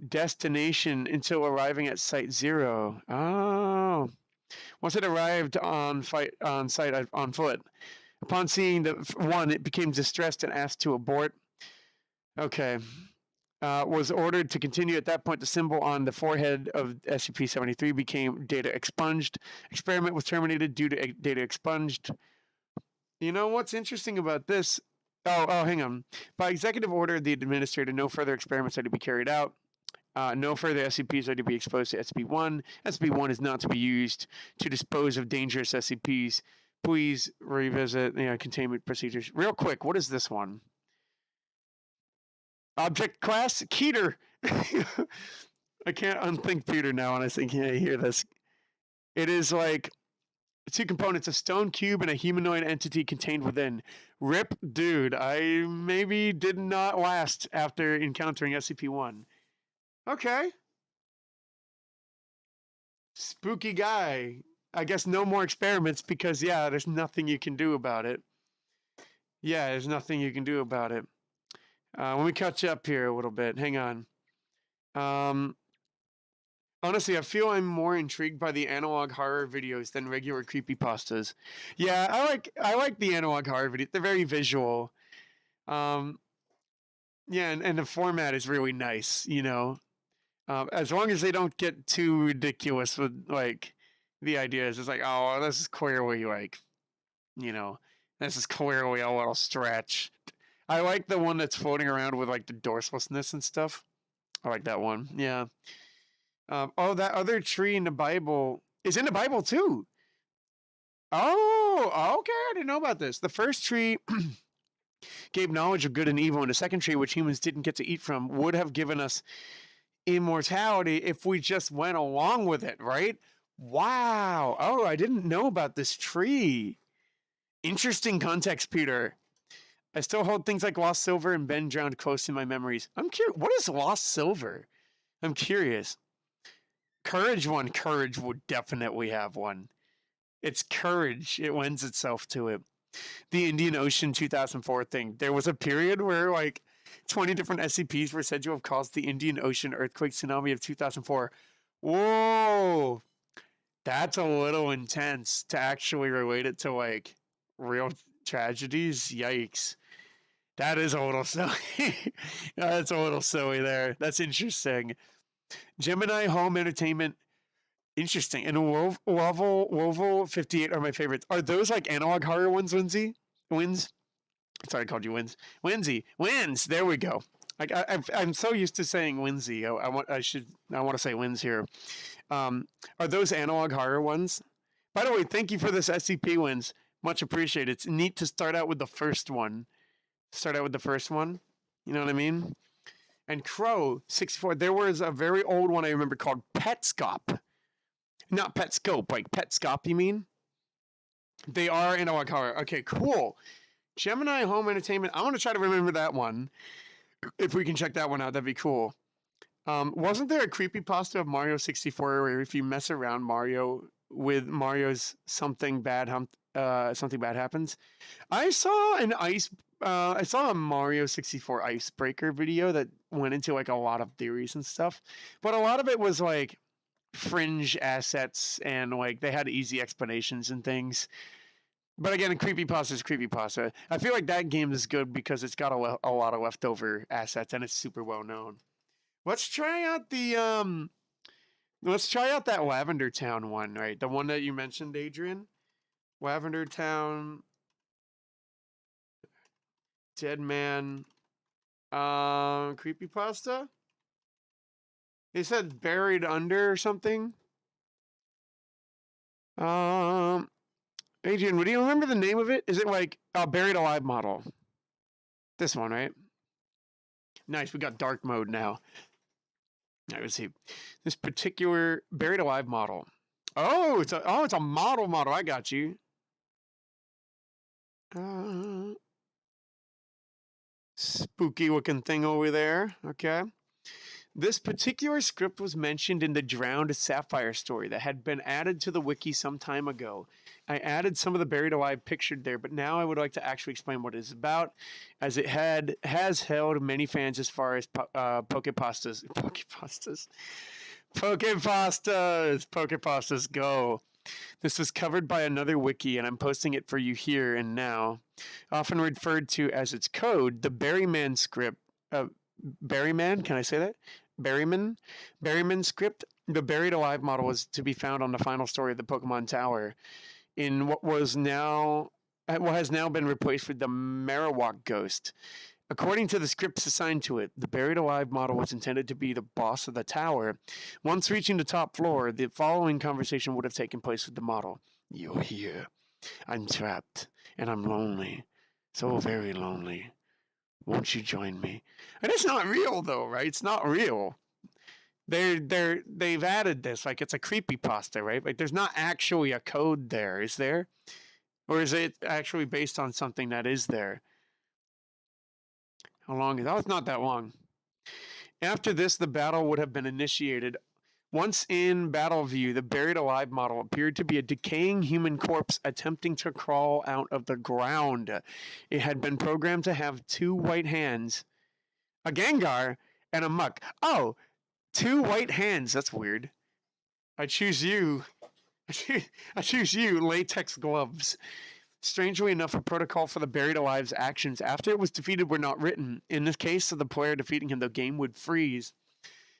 destination until arriving at Site 0. Oh. Once it arrived on site on foot. Upon seeing the one, it became distressed and asked to abort. Okay. Was ordered to continue. At that point, the symbol on the forehead of SCP-73 became data expunged. Experiment was terminated due to data expunged. You know what's interesting about this? Oh, hang on. By executive order of the administrator, no further experiments are to be carried out. No further SCPs are to be exposed to SCP-1. SCP-1 is not to be used to dispose of dangerous SCPs. Please revisit containment procedures. Real quick, what is this one? Object class? Keter. I can't unthink Peter now when I think I hear this. It is like 2 components, a stone cube and a humanoid entity contained within. Rip, dude, I maybe did not last after encountering SCP-1. Okay. Spooky guy. I guess no more experiments because, yeah, there's nothing you can do about it. Yeah, there's nothing you can do about it. Let me catch up here a little bit. Hang on. Honestly, I feel I'm more intrigued by the analog horror videos than regular creepypastas. Yeah, I like the analog horror videos. They're very visual. Yeah, and the format is really nice, you know. As long as they don't get too ridiculous with like the ideas. It's like, oh, this is clearly like, you know, this is clearly a little stretch. I like the one that's floating around with like the dorslessness and stuff. I like that one. Yeah. Oh, that other tree in the Bible is in the Bible too. Oh, okay. I didn't know about this. The first tree gave knowledge of good and evil, and the second tree, which humans didn't get to eat from, would have given us immortality if we just went along with it, right? Wow. Oh, I didn't know about this tree. Interesting context, Peter. I still hold things like lost silver and Ben drowned close in my memories. I'm curious. What is lost silver? I'm curious. Courage one. Courage would definitely have one. It's courage. It lends itself to it. The Indian Ocean 2004 thing. There was a period where like 20 different SCPs were said to have caused the Indian Ocean earthquake tsunami of 2004. Whoa. That's a little intense to actually relate it to like real tragedies. Yikes. That is a little silly. That's a little silly there. That's interesting. Gemini Home Entertainment. Interesting. And Wovel 58 are my favorites. Are those like analog horror ones, Winsy? Wins? Sorry, I called you Wins. Winsy. Wins. There we go. I'm so used to saying Winsy. I want to say Wins here. Are those analog horror ones? By the way, thank you for this SCP Wins. Much appreciated. It's neat to start out with the first one. You know what I mean? And Crow 64. There was a very old one I remember called Petscop. Not Petscope, like Petscop, you mean? They are analog horror. Okay, cool. Gemini Home Entertainment. I want to try to remember that one. If we can check that one out, that'd be cool. Wasn't there a creepypasta of Mario 64 where if you mess around with Mario's something bad happens? I saw a Mario 64 icebreaker video that went into like a lot of theories and stuff, but a lot of it was like fringe assets and like they had easy explanations and things. But again, creepypasta is creepypasta. I feel like that game is good because it's got a lot of leftover assets and it's super well known. Let's try out that Lavender Town one, right? The one that you mentioned, Adrian. Lavender Town, Dead Man, creepypasta. They said buried under or something. Adrian, do you remember the name of it? Is it like a buried alive model? This one, right? Nice. We got dark mode now. All right, let's see. This particular buried alive model. Oh, it's a model. I got you. Spooky looking thing over there. Okay. This particular script was mentioned in the Drowned Sapphire story that had been added to the wiki some time ago. I added some of the buried alive pictured there, but now I would like to actually explain what it is about, as it has held many fans as far as Pokepastas go. This was covered by another wiki, and I'm posting it for you here and now. Often referred to as its code, the Berryman script. Berryman, can I say that? Berryman script. The buried alive model was to be found on the final story of the Pokemon Tower, in what has now been replaced with the Marowak ghost. According to the scripts assigned to it, the buried alive model was intended to be the boss of the tower. Once reaching the top floor, the following conversation would have taken place with the model. You're here. I'm trapped, and I'm lonely. So very lonely. Won't you join me? And it's not real, though, right? It's not real. They've added this, like it's a creepypasta, right? Like there's not actually a code there, is there? Or is it actually based on something that is there? How long is that? Oh, it's not that long. After this, the battle would have been initiated. Once in battle view, the buried alive model appeared to be a decaying human corpse attempting to crawl out of the ground. It had been programmed to have 2 white hands, a Gengar, and a Muck. Oh, 2 white hands. That's weird. I choose you. I choose you, latex gloves. Strangely enough, a protocol for the buried alive's actions after it was defeated were not written. In this case of the player defeating him, the game would freeze.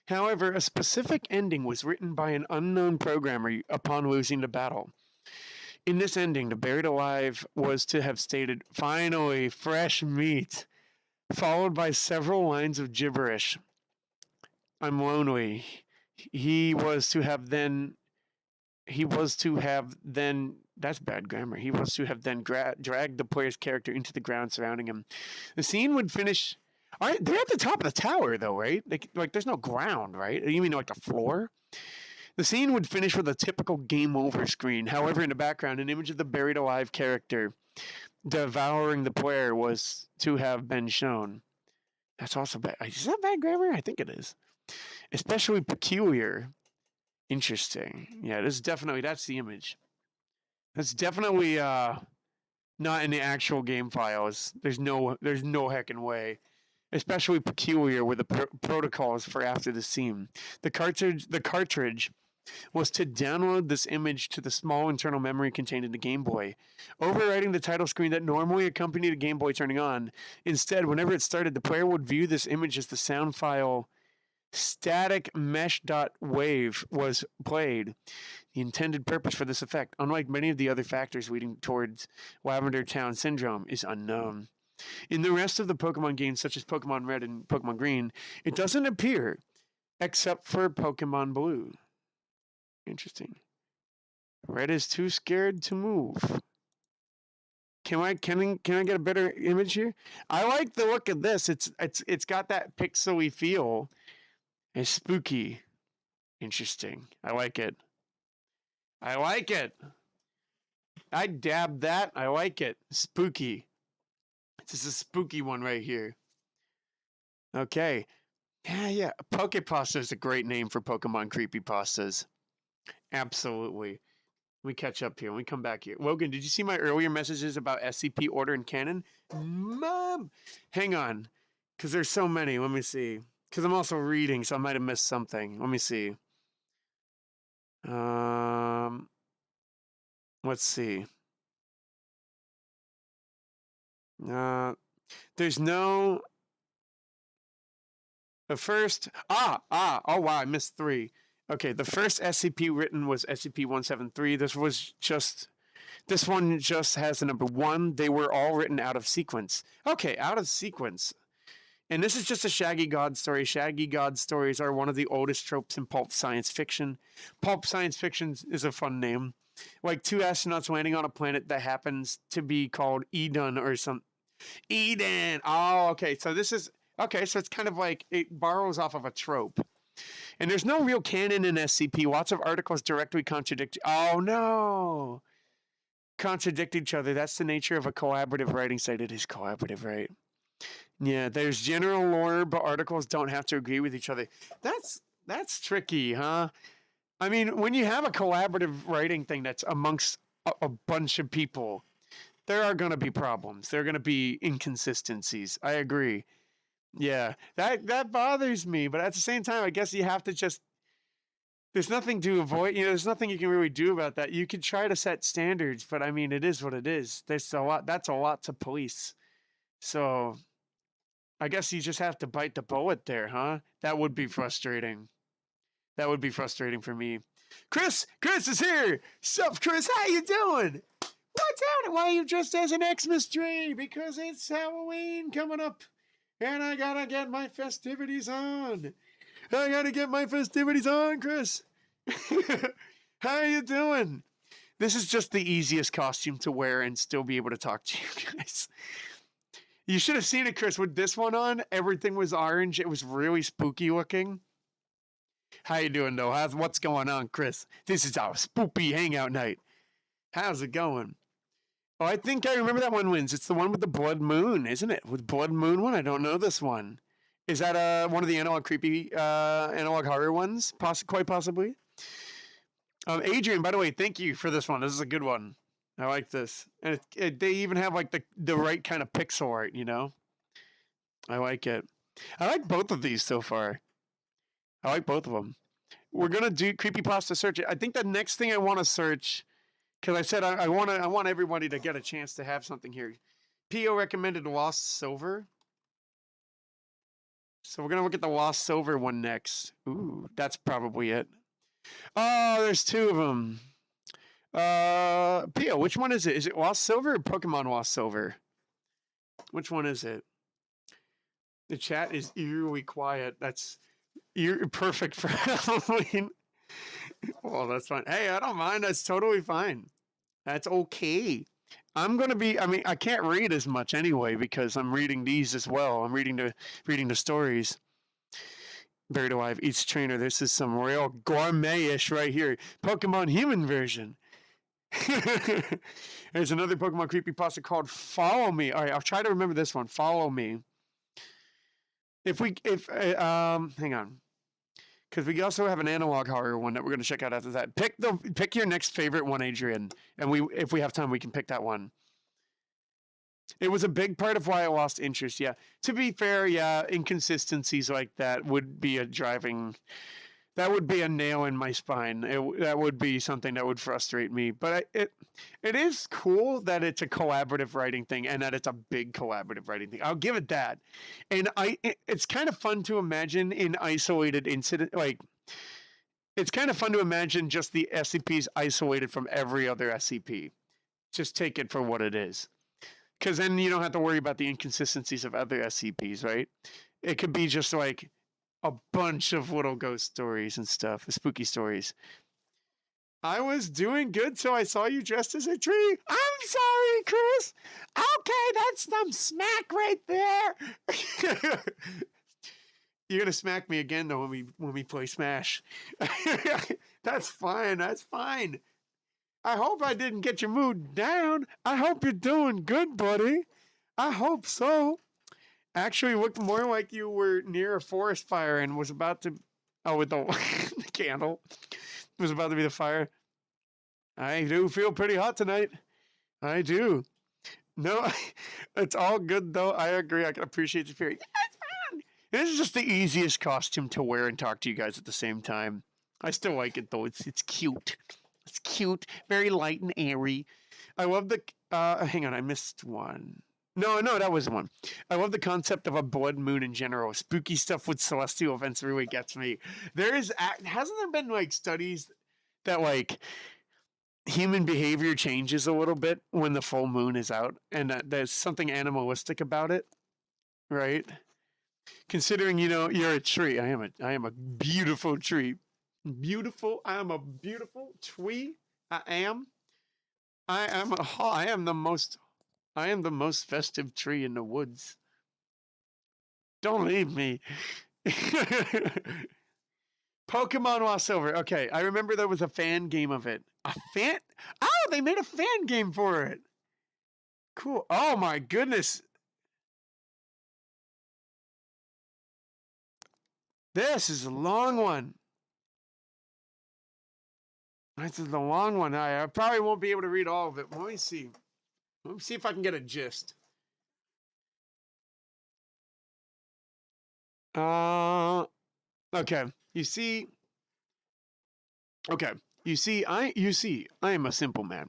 However, a specific ending was written by an unknown programmer upon losing the battle. In this ending, the buried alive was to have stated, "Finally, fresh meat," followed by several lines of gibberish. "I'm lonely." He was to have then that's bad grammar. He was to have then dragged the player's character into the ground surrounding him. The scene would finish. All right, they're at the top of the tower, though, right? Like there's no ground, right? You mean like the floor? The scene would finish with a typical game over screen. However, in the background, an image of the buried alive character devouring the player was to have been shown. That's also bad. Is that bad grammar? I think it is. Especially peculiar. Interesting. Yeah, that's the image. That's definitely not in the actual game files. There's no heckin' way. Especially peculiar were the protocols for after the scene. The cartridge was to download this image to the small internal memory contained in the Game Boy, overwriting the title screen that normally accompanied a Game Boy turning on. Instead, whenever it started, the player would view this image as the sound file static mesh.wave was played. The intended purpose for this effect, unlike many of the other factors leading towards Lavender Town Syndrome, is unknown. In the rest of the Pokemon games, such as Pokemon Red and Pokemon Green, it doesn't appear, except for Pokemon Blue. Interesting. Red is too scared to move. Can I get a better image here? I like the look of this. It's got that pixely feel. It's spooky. Interesting. I like it. I dabbed that. I like it. Spooky. This is a spooky one right here. Okay. Yeah. Pokepasta is a great name for Pokemon creepypastas. Absolutely. We catch up here. We come back here. Logan, did you see my earlier messages about SCP Order and Canon? Mom! Hang on. Because there's so many. Let me see. Because I'm also reading, so I might have missed something. Let me see. Let's see. There's no. The first. Oh wow, I missed 3. Okay, the first SCP written was SCP-173. This one just has the number 1. They were all written out of sequence. Okay, out of sequence. And this is just a Shaggy God story. Shaggy God stories are one of the oldest tropes in pulp science fiction. Pulp science fiction is a fun name. Like 2 astronauts landing on a planet that happens to be called Eden or some. Eden! Oh, okay. So this is. Okay, so it's kind of like it borrows off of a trope. And there's no real canon in SCP. Lots of articles directly contradict. Oh, no! Contradict each other. That's the nature of a collaborative writing site. It is collaborative, right? Yeah, there's general lore, but articles don't have to agree with each other. That's tricky, huh? I mean, when you have a collaborative writing thing that's amongst a bunch of people, there are going to be problems. There are going to be inconsistencies. I agree. Yeah, that bothers me, but at the same time, I guess you have to just. There's nothing to avoid. There's nothing you can really do about that. You could try to set standards, but I mean, it is what it is. There's a lot. That's a lot to police. So I guess you just have to bite the bullet there, huh? That would be frustrating. That would be frustrating for me. Chris is here. Sup, Chris? How you doing? What's happening? Why are you dressed as an Xmas tree? Because it's Halloween coming up, and I gotta get my festivities on. I gotta get my festivities on, Chris. How you doing? This is just the easiest costume to wear and still be able to talk to you guys. You should have seen it, Chris. With this one on, everything was orange. It was really spooky looking. How you doing, though? What's going on, Chris? This is our Spoopy hangout night. How's it going? Oh, I think I remember that one wins. It's the one with the blood moon, isn't it? With blood moon one? I don't know this one. Is that one of the analog creepy analog horror ones? Quite possibly. Adrian, by the way, thank you for this one. This is a good one. I like this, and they even have like the right kind of pixel art. I like it. I like both of these so far. I like both of them. We're gonna do creepypasta search. I think the next thing I want to search, because I said I want everybody to get a chance to have something here. P.O. recommended Lost Silver. So we're going to look at the Lost Silver one next. Ooh, that's probably it. Oh, there's two of them. Pio, which one is it? Is it Lost Silver or Pokemon Lost Silver? Which one is it? The chat is eerily quiet. That's perfect for Halloween. Well, that's fine. Hey, I don't mind. That's totally fine. That's okay. I can't read as much anyway because I'm reading these as well. I'm reading the stories. Buried Alive, each trainer. This is some real gourmet-ish right here. Pokemon human version. There's another Pokemon creepypasta called Follow Me. All right, I'll try to remember this one. Follow Me. Hang on. Because we also have an analog horror one that we're going to check out after that. Pick your next favorite one, Adrian, and if we have time, we can pick that one. It was a big part of why I lost interest. Yeah, to be fair, yeah, inconsistencies like that would be that would be a nail in my spine. That would be something that would frustrate me. But it is cool that it's a collaborative writing thing and that it's a big collaborative writing thing. I'll give it that. And it's kind of fun to imagine in isolated incident. Like, it's kind of fun to imagine just the SCPs isolated from every other SCP. Just take it for what it is. Because then you don't have to worry about the inconsistencies of other SCPs, right? It could be just like a bunch of little ghost stories and stuff, spooky stories. I was doing good, so I saw you dressed as a tree. I'm sorry, Chris. Okay, that's some smack right there. You're gonna smack me again though when we play Smash. That's fine. That's fine. I hope I didn't get your mood down. I hope you're doing good, buddy. I hope so. Actually, looked more like you were near a forest fire and was about to. Oh, with the, the candle. It was about to be the fire. I do feel pretty hot tonight. I do. No, it's all good though. I agree. I can appreciate the spirit. Yeah, it's fun. This is just the easiest costume to wear and talk to you guys at the same time. I still like it though. It's cute. It's cute, very light and airy. I love the. Hang on, I missed one. No, that was one. I love the concept of a blood moon in general. Spooky stuff with celestial events really gets me. Hasn't there been like studies that like human behavior changes a little bit when the full moon is out, and that there's something animalistic about it, right? Considering you're a tree. I am a beautiful tree. Beautiful. I am a beautiful tree. I am the most festive tree in the woods. Don't leave me. Pokemon Lost Silver. Okay, I remember there was a fan game of it. Oh, they made a fan game for it. Cool. Oh my goodness. This is a long one. This is the long one. I probably won't be able to read all of it. Let me see. Let me see if I can get a gist. Okay. You see. Okay. You see, I am a simple man.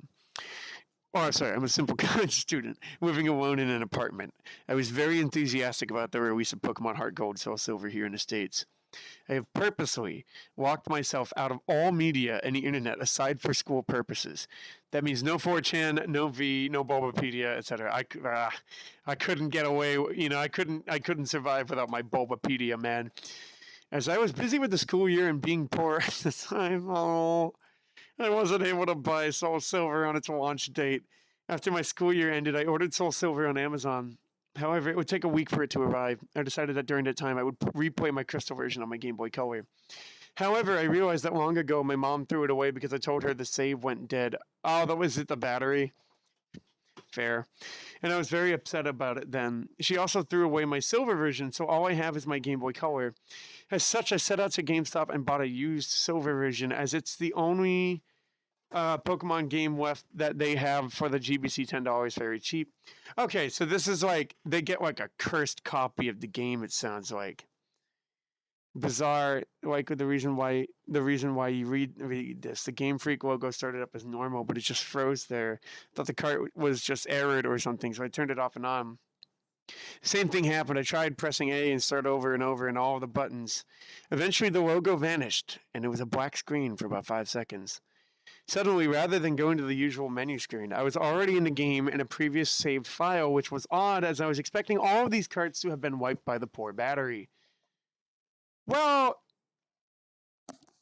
Oh, sorry, I'm a simple college student living alone in an apartment. I was very enthusiastic about the release of Pokemon Heart Gold, Soul Silver here in the States. I have purposely locked myself out of all media and the internet aside for school purposes. That means no 4chan, no V, no Bulbapedia, etc. I couldn't get away. You know, I couldn't survive without my Bulbapedia, man. As I was busy with the school year and being poor at the time, I wasn't able to buy Soul Silver on its launch date. After my school year ended, I ordered Soul Silver on Amazon. However, it would take a week for it to arrive. I decided that during that time I would replay my Crystal version on my Game Boy Color. However, I realized that long ago my mom threw it away because I told her the save went dead. Oh, that was it, the battery? Fair. And I was very upset about it then. She also threw away my Silver version, so all I have is my Game Boy Color. As such, I set out to GameStop and bought a used Silver version, as it's the only Pokemon game left that they have for the GBC $10 very cheap. Okay, so this is like they get like a cursed copy of the game. It sounds like bizarre. Like the reason why you read this, the Game Freak logo started up as normal, but it just froze there. Thought the cart was just errored or something, so I turned it off and on. Same thing happened. I tried pressing A and start over and over and all the buttons. Eventually, the logo vanished, and it was a black screen for about 5 seconds. Suddenly, rather than going to the usual menu screen, I was already in the game in a previous saved file, which was odd as I was expecting all of these carts to have been wiped by the poor battery. Well,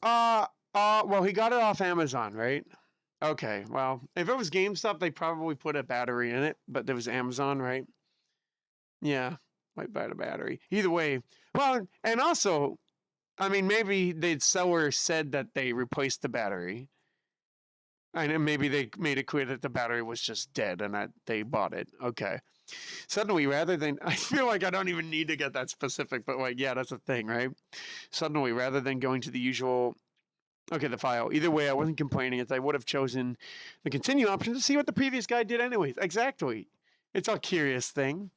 he got it off Amazon, right? Okay, well, if it was GameStop, they probably put a battery in it, but there was Amazon, right? Yeah, wiped by the battery. Either way, well, and also, I mean, maybe the seller said that they replaced the battery. And maybe they made it clear that the battery was just dead and that they bought it. Okay. Suddenly, rather than, I feel like I don't even need to get that specific, but like, yeah, that's a thing, right? Suddenly, rather than going to the usual, okay, the file. Either way, I wasn't complaining as I would have chosen the continue option to see what the previous guy did anyways. Exactly. It's a curious thing.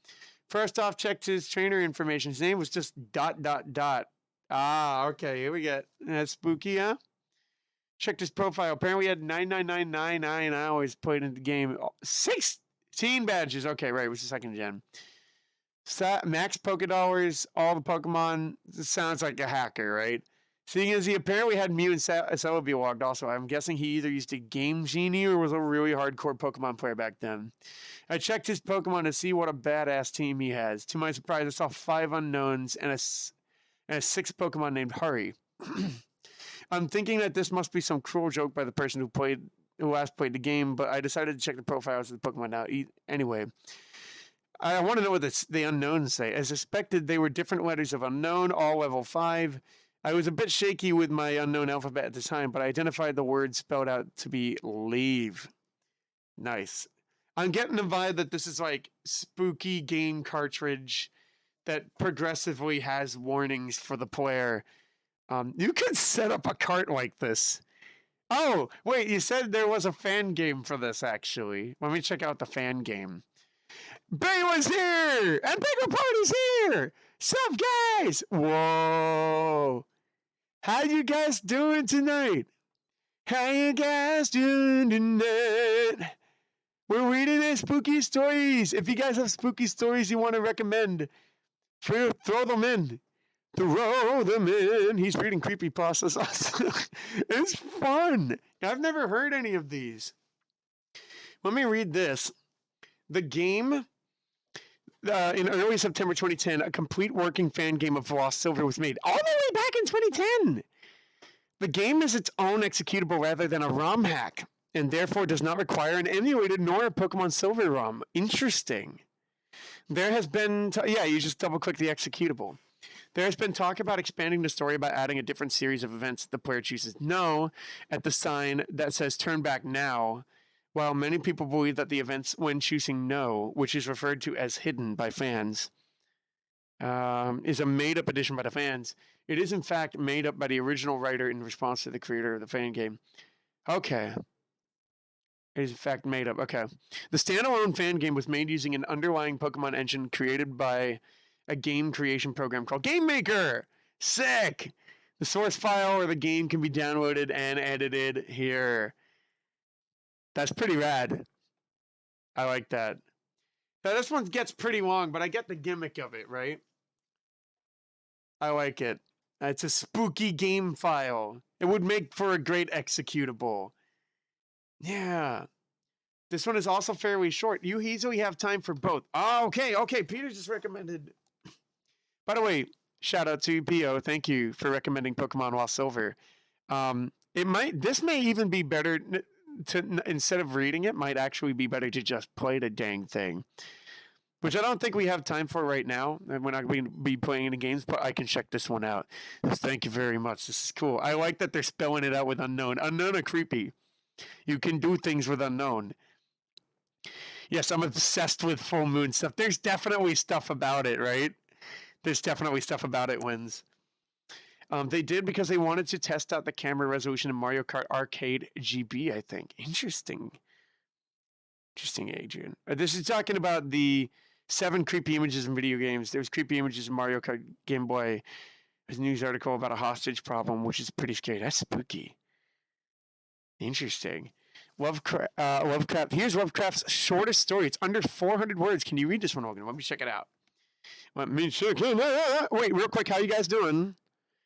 First off, checked his trainer information. His name was just ... Ah, okay, here we get. That's spooky, huh? Checked his profile. Apparently, he had 99999 hours played in the game. 16 badges. Okay, right. It was the second gen. Max Pokédollars, all the Pokemon. This sounds like a hacker, right? Seeing as he apparently had Mew and Celebi logged also, I'm guessing he either used a Game Genie or was a really hardcore Pokemon player back then. I checked his Pokemon to see what a badass team he has. To my surprise, I saw 5 unknowns and a 6 Pokemon named Hurry. I'm thinking that this must be some cruel joke by the person who last played the game, but I decided to check the profiles of the Pokemon now. Anyway, I want to know what the unknowns say. As suspected, they were different letters of unknown, all level 5. I was a bit shaky with my unknown alphabet at the time, but I identified the word spelled out to be leave. Nice. I'm getting the vibe that this is like spooky game cartridge that progressively has warnings for the player. You could set up a cart like this. Oh, wait, you said there was a fan game for this, actually. Let me check out the fan game. Bayla's here! And Bigger Party's here! Sup, guys? Whoa! How you guys doing tonight? How you guys doing tonight? We're reading their spooky stories. If you guys have spooky stories you want to recommend, throw them in. Throw them in. He's reading creepypastas. It's fun. I've never heard any of these. Let me read this. The game, in early September 2010, a complete working fan game of Lost Silver was made all the way back in 2010. The game is its own executable rather than a ROM hack, and therefore does not require an emulated nor a Pokemon Silver ROM. Interesting. There has been, you just double click the executable. There has been talk about expanding the story by adding a different series of events the player chooses no at the sign that says turn back now, while many people believe that the events when choosing no, which is referred to as hidden by fans. is a made-up edition by the fans. It is, in fact, made up by the original writer in response to the creator of the fan game. Okay. It is, in fact, made up. Okay. The standalone fan game was made using an underlying Pokemon engine created by a game creation program called Game Maker. Sick! The source file or the game can be downloaded and edited here. That's pretty rad. I like that. Now, this one gets pretty long, but I get the gimmick of it, right? I like it. It's a spooky game file. It would make for a great executable. Yeah. This one is also fairly short. You easily have time for both. Oh, okay. Peter just recommended. By the way, shout out to P.O. Thank you for recommending Pokemon Lost Silver. This may even be better to, instead of reading it, might actually be better to just play the dang thing. Which I don't think we have time for right now. And we're not going to be playing any games, but I can check this one out. Thank you very much. This is cool. I like that they're spelling it out with unknown. Unknown are creepy. You can do things with unknown. Yes, I'm obsessed with full moon stuff. There's definitely stuff about it, right? There's definitely stuff about it wins. They did because they wanted to test out the camera resolution in Mario Kart Arcade GB, I think. Interesting, Adrian. This is talking about the 7 creepy images in video games. There's creepy images in Mario Kart Game Boy. There's a news article about a hostage problem, which is pretty scary. That's spooky. Interesting. Lovecraft. Here's Lovecraft's shortest story. It's under 400 words. Can you read this one, Logan? Let me check it out. Wait, real quick. How you guys doing?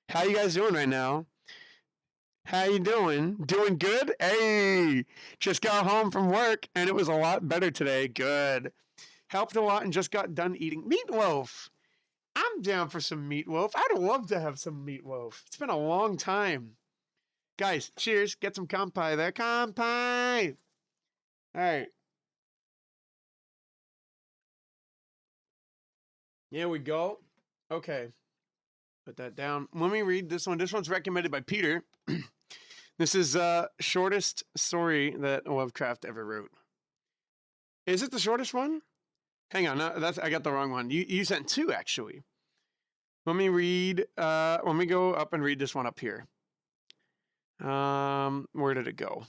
How you guys doing right now? How you doing? Doing good? Hey, just got home from work and it was a lot better today. Good. Helped a lot and just got done eating meatloaf. I'm down for some meatloaf. I'd love to have some meatloaf. It's been a long time. Guys, cheers. Get some kampai there. Kampai! All right. Here we go. Okay. Put that down. Let me read this one. This one's recommended by Peter. This is shortest story that Lovecraft ever wrote. Is it the shortest one? Hang on. No, I got the wrong one. You sent 2, actually. Let me read. Let me go up and read this one up here. Where did it go?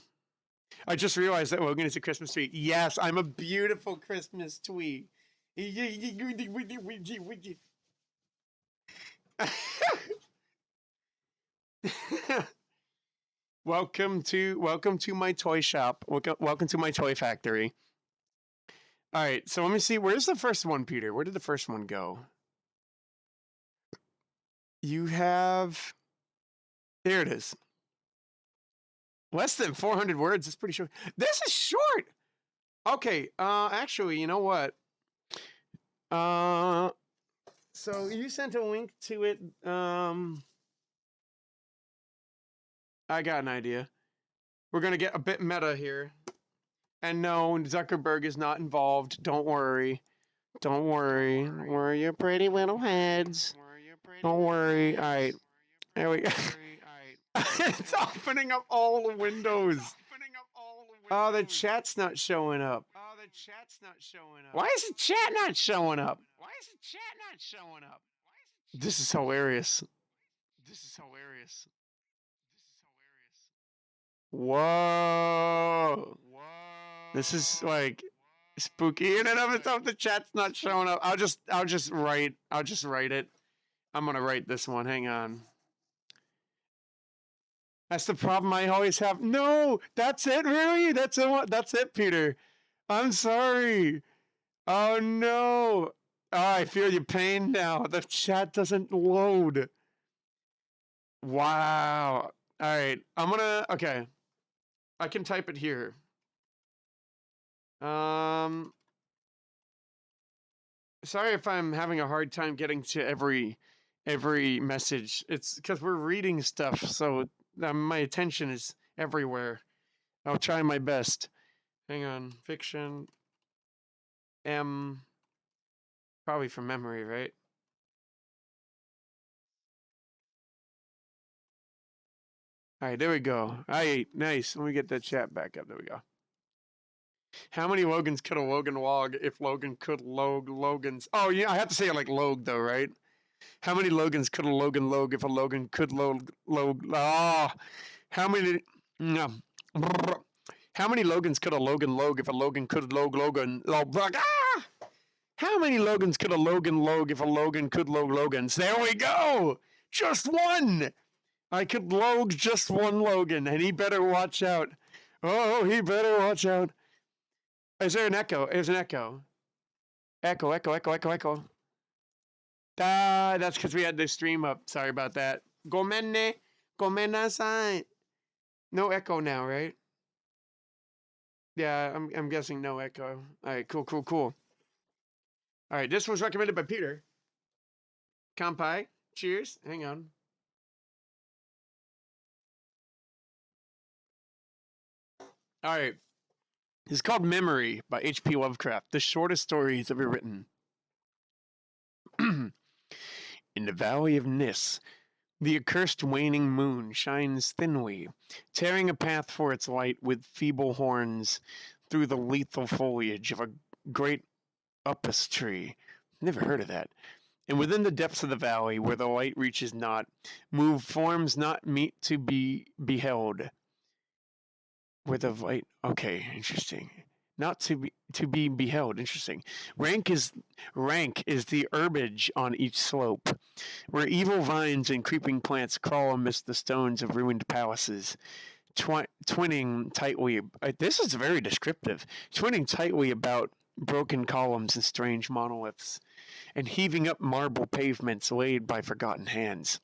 I just realized that Logan is a Christmas tree. Yes, I'm a beautiful Christmas tree. Welcome to my toy shop. Welcome to my toy factory. All right, so let me see. Where's the first one, Peter? Where did the first one go? You have. There it is. Less than 400 words. It's pretty short. This is short. Okay. Actually, you know what? So you sent a link to it. I got an idea. We're gonna get a bit meta here. And no, Zuckerberg is not involved. Don't worry. Don't worry. Worry your pretty little heads. Don't worry. All right. There we go. It's opening up all the windows. Oh, the chat's not showing up. Why is the chat not showing up? This is hilarious. Whoa. This is like spooky in and of itself. The chat's not showing up. I'll just write it. I'm gonna write this one. Hang on. That's the problem I always have. No, that's it, really? That's it, Peter. I'm sorry. Oh no. Oh, I feel your pain now. The chat doesn't load. Wow. All right. Okay. I can type it here. Sorry if I'm having a hard time getting to every message. It's because we're reading stuff, so my attention is everywhere. I'll try my best. Hang on. Fiction. Probably from memory, right? All right, there we go. All right, nice. Let me get that chat back up. There we go. How many Logans could a Logan log if Logan could log Logans? Oh, yeah, I have to say it like log though, right? How many Logans could a Logan log if a Logan could log? Ah, how many? No. How many Logans could a Logan log if a Logan could log Logan? Ah! How many Logans could a Logan log if a Logan could log Logans? There we go! Just one! I could log just one Logan, and he better watch out. Oh, he better watch out. Is there an echo? There's an echo. Echo, echo, echo, echo, echo. Ah, that's because we had the stream up. Sorry about that. Gomenne, gomenasai. No echo now, right? Yeah, I'm guessing no echo. All right, cool, cool, cool. All right, this was recommended by Peter. Kampai. Cheers. Hang on. All right. It's called Memory by H.P. Lovecraft, the shortest story he's ever written. In the valley of Nis, the accursed waning moon shines thinly, tearing a path for its light with feeble horns through the lethal foliage of a great upas tree. Never heard of that. And within the depths of the valley, where the light reaches not, move forms not meet to be beheld. Where the light, okay, interesting. Not to be beheld, interesting. Rank is the herbage on each slope, where evil vines and creeping plants crawl amidst the stones of ruined palaces, twinning tightly. This is very descriptive. Twinning tightly about broken columns and strange monoliths, and heaving up marble pavements laid by forgotten hands.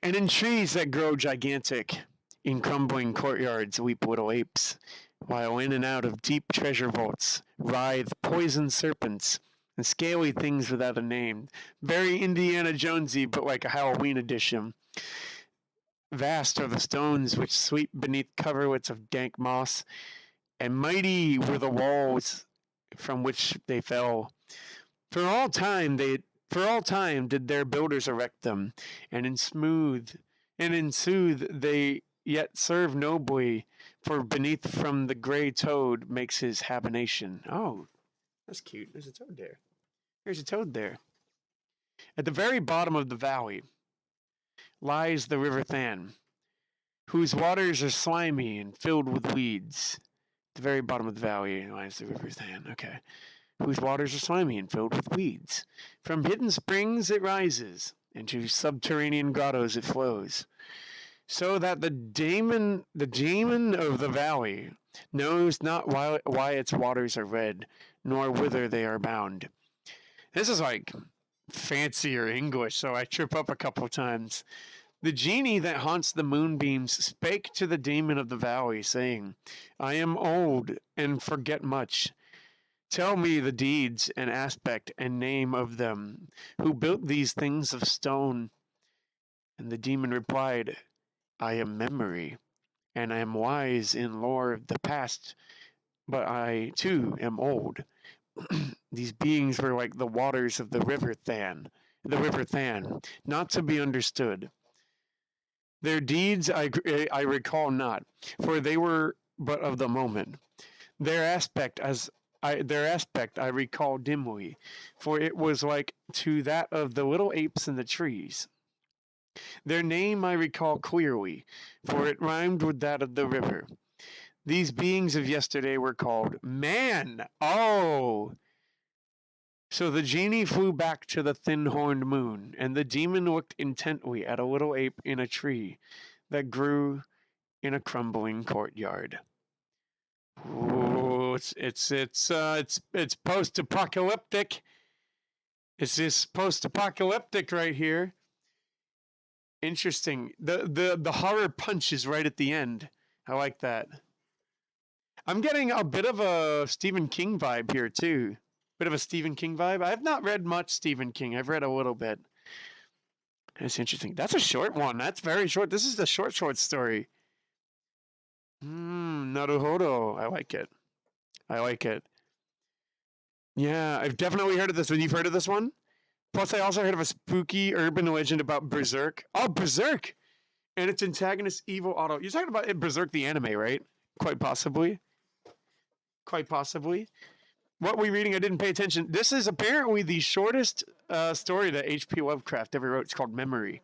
And in trees that grow gigantic, in crumbling courtyards weep little apes, while in and out of deep treasure vaults writhe poisoned serpents and scaly things without a name. Very Indiana Jonesy, but like a Halloween edition. Vast are the stones which sweep beneath coverlets of dank moss, and mighty were the walls from which they fell. For all time did their builders erect them, and in sooth they yet serve nobly, for beneath from the grey toad makes his habination. Oh, that's cute. There's a toad there. There's a toad there. At the very bottom of the valley lies the River Than, whose waters are slimy and filled with weeds. At the very bottom of the valley lies the River Than. Okay. Whose waters are slimy and filled with weeds. From hidden springs it rises, into subterranean grottos it flows, so that the daemon of the valley knows not why its waters are red, nor whither they are bound. This is like fancier English, so I trip up a couple times. The genie that haunts the moonbeams spake to the daemon of the valley, saying, I am old and forget much. Tell me the deeds and aspect and name of them who built these things of stone. And the demon replied, I am memory, and I am wise in lore of the past, but I, too, am old. These beings were like the waters of the River Than, not to be understood. Their deeds I recall not, for they were but of the moment. Their aspect I recall dimly, for it was like to that of the little apes in the trees. Their name I recall clearly, for it rhymed with that of the river. These beings of yesterday were called man. Oh! So the genie flew back to the thin-horned moon, and the demon looked intently at a little ape in a tree that grew in a crumbling courtyard. Ooh, it's post-apocalyptic. It's this post-apocalyptic right here. Interesting. The horror punch is right at the end. I like that. I'm getting a bit of a Stephen King vibe here too. Bit of a Stephen King vibe. I've not read much Stephen King. I've read a little bit. That's interesting. That's a short one. That's very short. This is a short story. Naruhodo. I like it. I like it. Yeah, I've definitely heard of this one. You've heard of this one? Plus, I also heard of a spooky urban legend about Berserk. Oh, Berserk! And its antagonist, Evil Otto. You're talking about Berserk the anime, right? Quite possibly. quite possibly. What we reading? I didn't pay attention. This is apparently the shortest story that H.P. Lovecraft ever wrote. It's called Memory.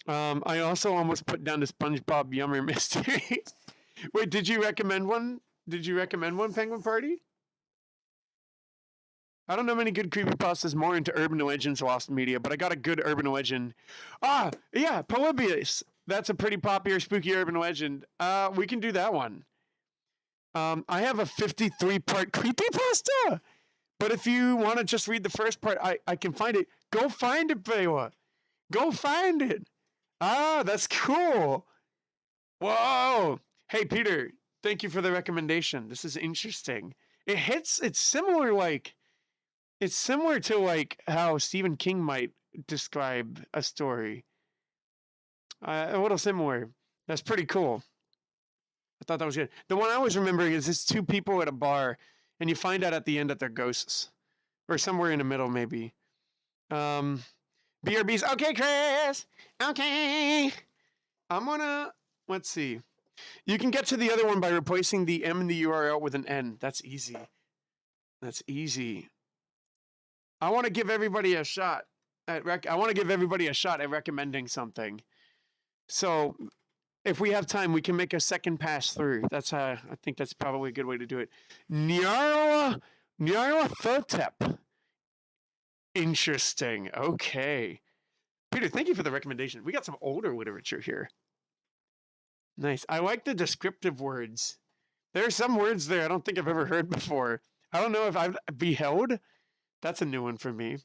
I also almost put down the SpongeBob Yummer Mystery. Wait, did you recommend one? Did you recommend one, Penguin Party? I don't know many good creepypastas more into urban legends, lost media, but I got a good urban legend. Ah, yeah, Polybius. That's a pretty popular spooky urban legend. We can do that one. I have a 53-part creepypasta, but if you want to just read the first part, I can find it. Go find it, Bela. Go find it. Ah, that's cool. Whoa. Hey, Peter, thank you for the recommendation. This is interesting. It's similar to like how Stephen King might describe a story. A little similar. That's pretty cool. I thought that was good. The one I was remembering is this two people at a bar, and you find out at the end that they're ghosts. Or somewhere in the middle, maybe. BRB's. Okay, Chris. Okay. I'm gonna, let's see. You can get to the other one by replacing the M in the URL with an N. That's easy. That's easy. I want to give everybody a shot at recommending something. So, if we have time, we can make a second pass through. That's I think that's probably a good way to do it. Nyarlathotep. Interesting. Okay. Peter, thank you for the recommendation. We got some older literature here. Nice. I like the descriptive words. There are some words there I don't think I've ever heard before. I don't know if I've beheld. That's a new one for me.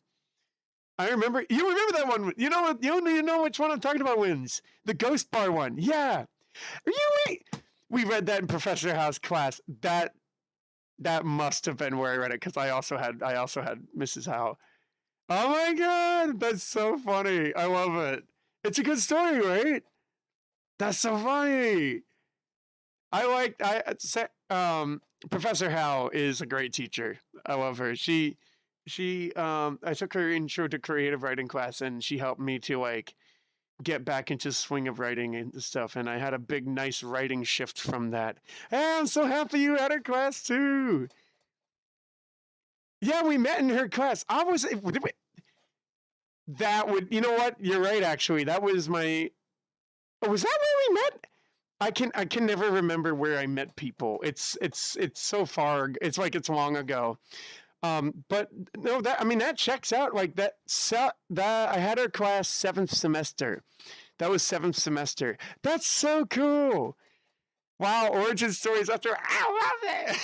You remember that one. You know which one I'm talking about, Wins. The Ghost Bar one. Yeah. We read that in Professor Howe's class. That must have been where I read it, because I also had Mrs. Howe. Oh my god, that's so funny. I love it. It's a good story, right? That's so funny. Professor Howe is a great teacher. I love her. I took her intro to creative writing class, and she helped me to like get back into the swing of writing and stuff. And I had a big, nice writing shift from that. Hey, I'm so happy you had her class too. Yeah, we met in her class. You know what? You're right. Actually, that was my. Was that where we met? I can never remember where I met people. It's so far. It's like it's long ago. But no, that checks out. Like that I had her class 7th semester. That was 7th semester. That's so cool. Wow, origin stories after. I love it.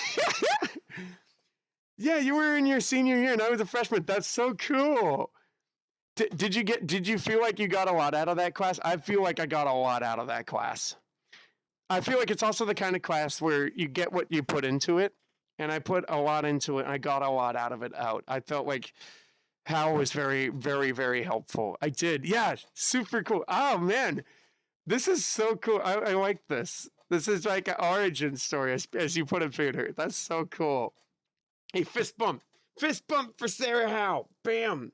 Yeah, you were in your senior year and I was a freshman. That's so cool. Did you feel like you got a lot out of that class? I feel like I got a lot out of that class. I feel like it's also the kind of class where you get what you put into it. And I put a lot into it, and I got a lot out of it out. I felt like Hal was very, very, very helpful. I did. Yeah, super cool. Oh, man. This is so cool. I like this. This is like an origin story, as you put it, Peter. That's so cool. Hey, fist bump. Fist bump for Sarah Howe. Bam.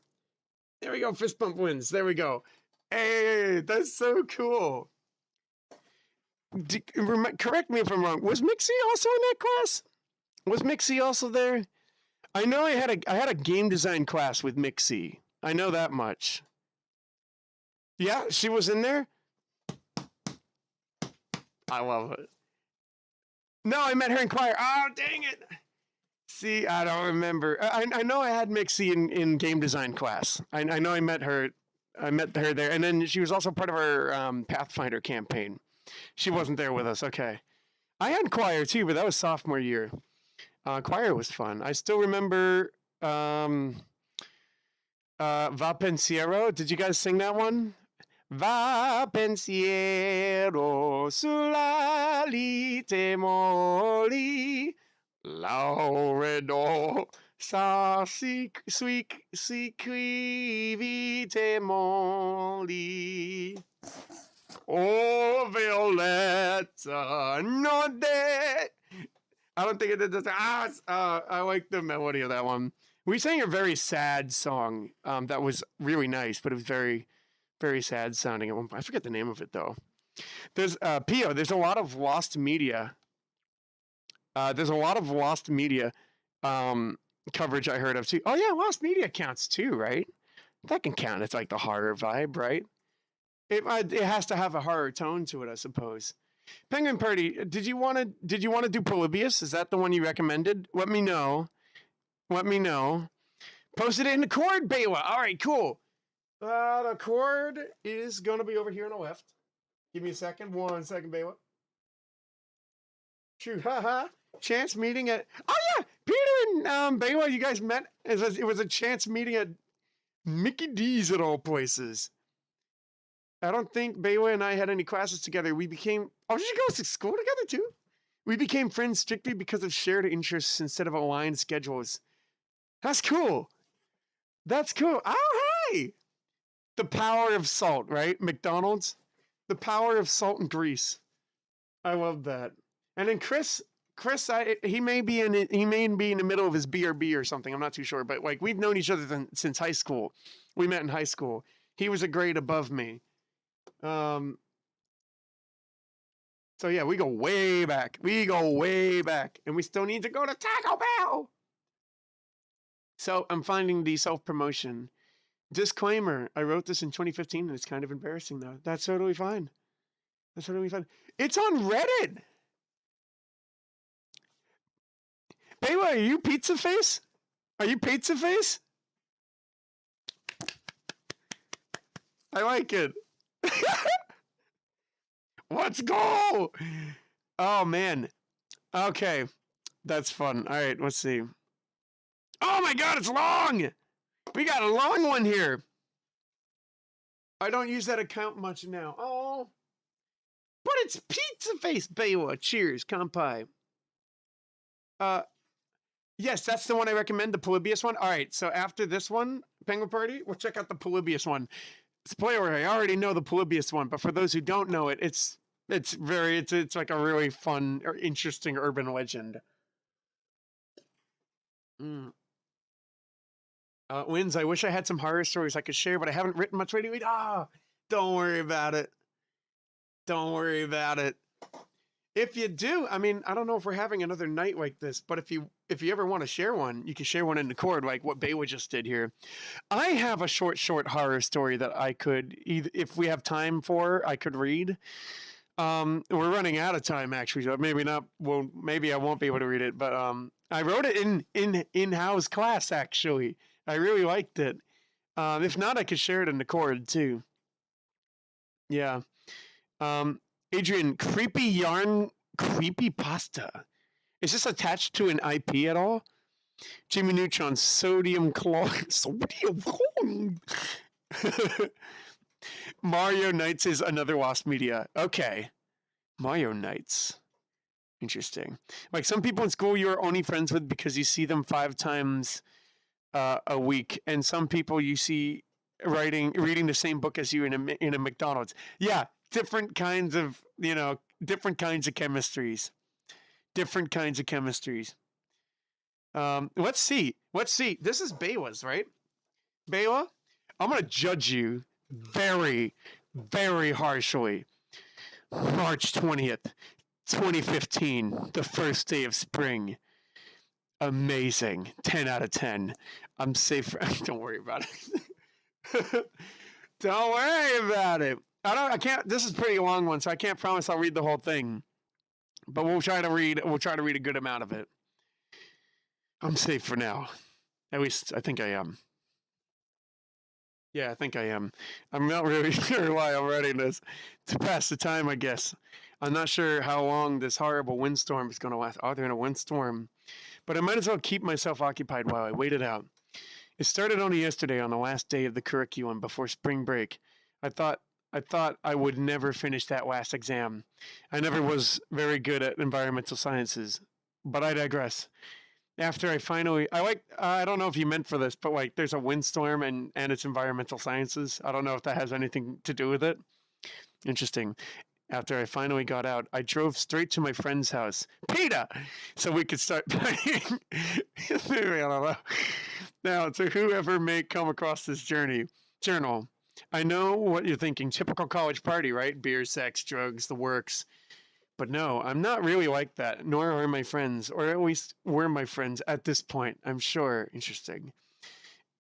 There we go. Fist bump wins. There we go. Hey, that's so cool. Correct me if I'm wrong. Was Mixie also in that class? Was Mixie also there? I know I had a game design class with Mixie. I know that much. Yeah, she was in there? I love it. No, I met her in choir. Oh, dang it. See, I don't remember. I know I had Mixie in game design class. I know I met her there. And then she was also part of our Pathfinder campaign. She wasn't there with us. Okay. I had choir too, but that was sophomore year. Choir was fun. I still remember Va Pensiero. Did you guys sing that one? Va pensiero sulla lite moli, lauredo sa si vite moli. Oh, Violetta, no de. I don't think it did this. I like the melody of that one. We sang a very sad song that was really nice, but it was very, very sad sounding at one point. I forget the name of it, though. There's Pio, there's a lot of lost media There's a lot of lost media coverage I heard of too. Oh yeah, lost media counts too, right? That can count. It's like the horror vibe, right? It has to have a horror tone to it, I suppose. Penguin Party, did you want to do Polybius? Is that the one you recommended? Let me know. Let me know. Posted it in the cord, Bayla. All right, cool. The cord is gonna be over here on the left. Give me a second. 1 second, Bayla. Shoot, haha. Chance meeting at. Oh yeah, Peter and Bayla, you guys met. It was a chance meeting at Mickey D's at all places. I don't think Baywa and I had any classes together. We became. Oh, did you go to school together too? We became friends strictly because of shared interests instead of aligned schedules. That's cool. That's cool. Oh, hey! The power of salt, right? McDonald's. The power of salt and grease. I love that. And then Chris, he may be in the middle of his BRB or something. I'm not too sure, but like we've known each other since high school. We met in high school. He was a grade above me. So yeah, we go way back. And we still need to go to Taco Bell. So I'm finding the self-promotion. Disclaimer, I wrote this in 2015 and it's kind of embarrassing though. That's totally fine. It's on Reddit. Baywa, are you Pizza Face? Are you Pizza Face? I like it. Let's go. Oh, man. Okay. That's fun. All right, let's see. Oh, my God, it's long. We got a long one here. I don't use that account much now. Oh. But it's Pizza Face, Baywa. Cheers. Kampai. Yes, that's the one I recommend, the Polybius one. All right, so after this one, Penguin Party, we'll check out the Polybius one. Spoiler, I already know the Polybius one, but for those who don't know it, it's like a really fun or interesting urban legend. Wins, I wish I had some horror stories I could share, but I haven't written much ready. Don't worry about it. Don't worry about it. If you do, I mean, I don't know if we're having another night like this, but if you ever want to share one, you can share one in the cord, like what Baywa just did here. I have a short horror story that I could, if we have time for, I could read. We're running out of time actually, so maybe not. Well, maybe I won't be able to read it, but I wrote it in-house class actually. I really liked it. If not, I could share it in the cord too. Yeah. Adrian, creepy yarn, creepy pasta. Is this attached to an IP at all? Jimmy Neutron, sodium chloride. Sodium chloride. Mario Knights is another lost media. Okay. Mario Knights. Interesting. Like some people in school you're only friends with because you see them 5 times a week, and some people you see reading the same book as you in a McDonald's. Yeah. Different kinds of chemistries. Let's see. This is Baywa's, right? Baywa, I'm going to judge you very, very harshly. March 20th, 2015, the first day of spring. Amazing. 10 out of 10. I'm safe. Don't worry about it. Don't worry about it. I can't. This is a pretty long one, so I can't promise I'll read the whole thing. But we'll try to read a good amount of it. I'm safe for now. At least I think I am. Yeah, I think I am. I'm not really sure why I'm writing this. To pass the time, I guess. I'm not sure how long this horrible windstorm is going to last. Oh, they're in a windstorm. But I might as well keep myself occupied while I wait it out. It started only yesterday on the last day of the curriculum before spring break. I thought I would never finish that last exam. I never was very good at environmental sciences, but I digress. After I don't know if you meant for this, but like there's a windstorm and it's environmental sciences. I don't know if that has anything to do with it. Interesting. After I finally got out, I drove straight to my friend's house, Peter, so we could start playing. I don't know. Now, to whoever may come across this journal, I know what you're thinking. Typical college party, right? Beer, sex, drugs, the works. But no, I'm not really like that, nor are my friends, or at least were my friends at this point, I'm sure. Interesting.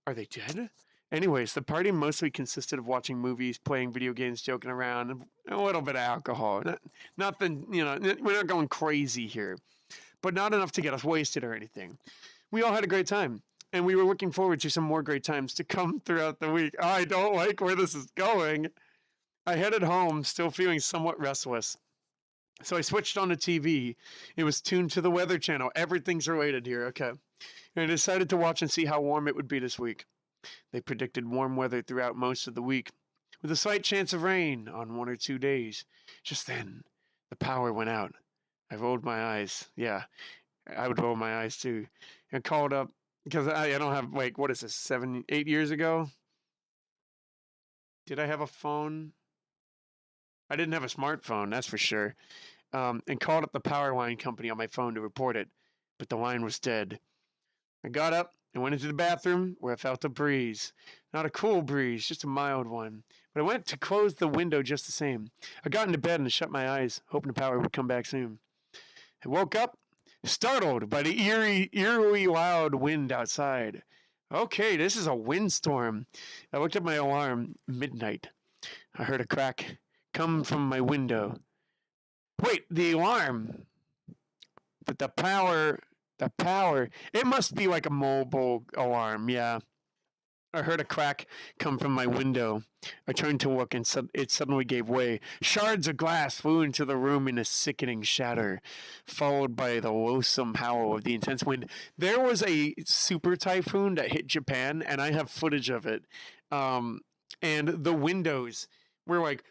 Are they dead? Anyways, the party mostly consisted of watching movies, playing video games, joking around, and a little bit of alcohol. Nothing, we're not going crazy here, but not enough to get us wasted or anything. We all had a great time, and we were looking forward to some more great times to come throughout the week. I don't like where this is going. I headed home, still feeling somewhat restless. So I switched on the TV. It was tuned to the Weather Channel. Everything's related here. Okay. And I decided to watch and see how warm it would be this week. They predicted warm weather throughout most of the week, with a slight chance of rain on 1 or 2 days. Just then, the power went out. I rolled my eyes. Yeah, I would roll my eyes too. And called up, because I don't have, like, what is this, 7, 8 years ago? Did I have a phone? I didn't have a smartphone, that's for sure. And called up the power line company on my phone to report it, but the line was dead. I got up and went into the bathroom where I felt a breeze. Not a cool breeze, just a mild one. But I went to close the window just the same. I got into bed and shut my eyes, hoping the power would come back soon. I woke up, startled by the eerily loud wind outside. Okay, this is a windstorm. I looked at my alarm, midnight. I heard a crack come from my window. Wait, the alarm. But the power, it must be like a mobile alarm, yeah. I heard a crack come from my window. I turned to look and it suddenly gave way. Shards of glass flew into the room in a sickening shatter, followed by the loathsome howl of the intense wind. There was a super typhoon that hit Japan, and I have footage of it. And the windows were like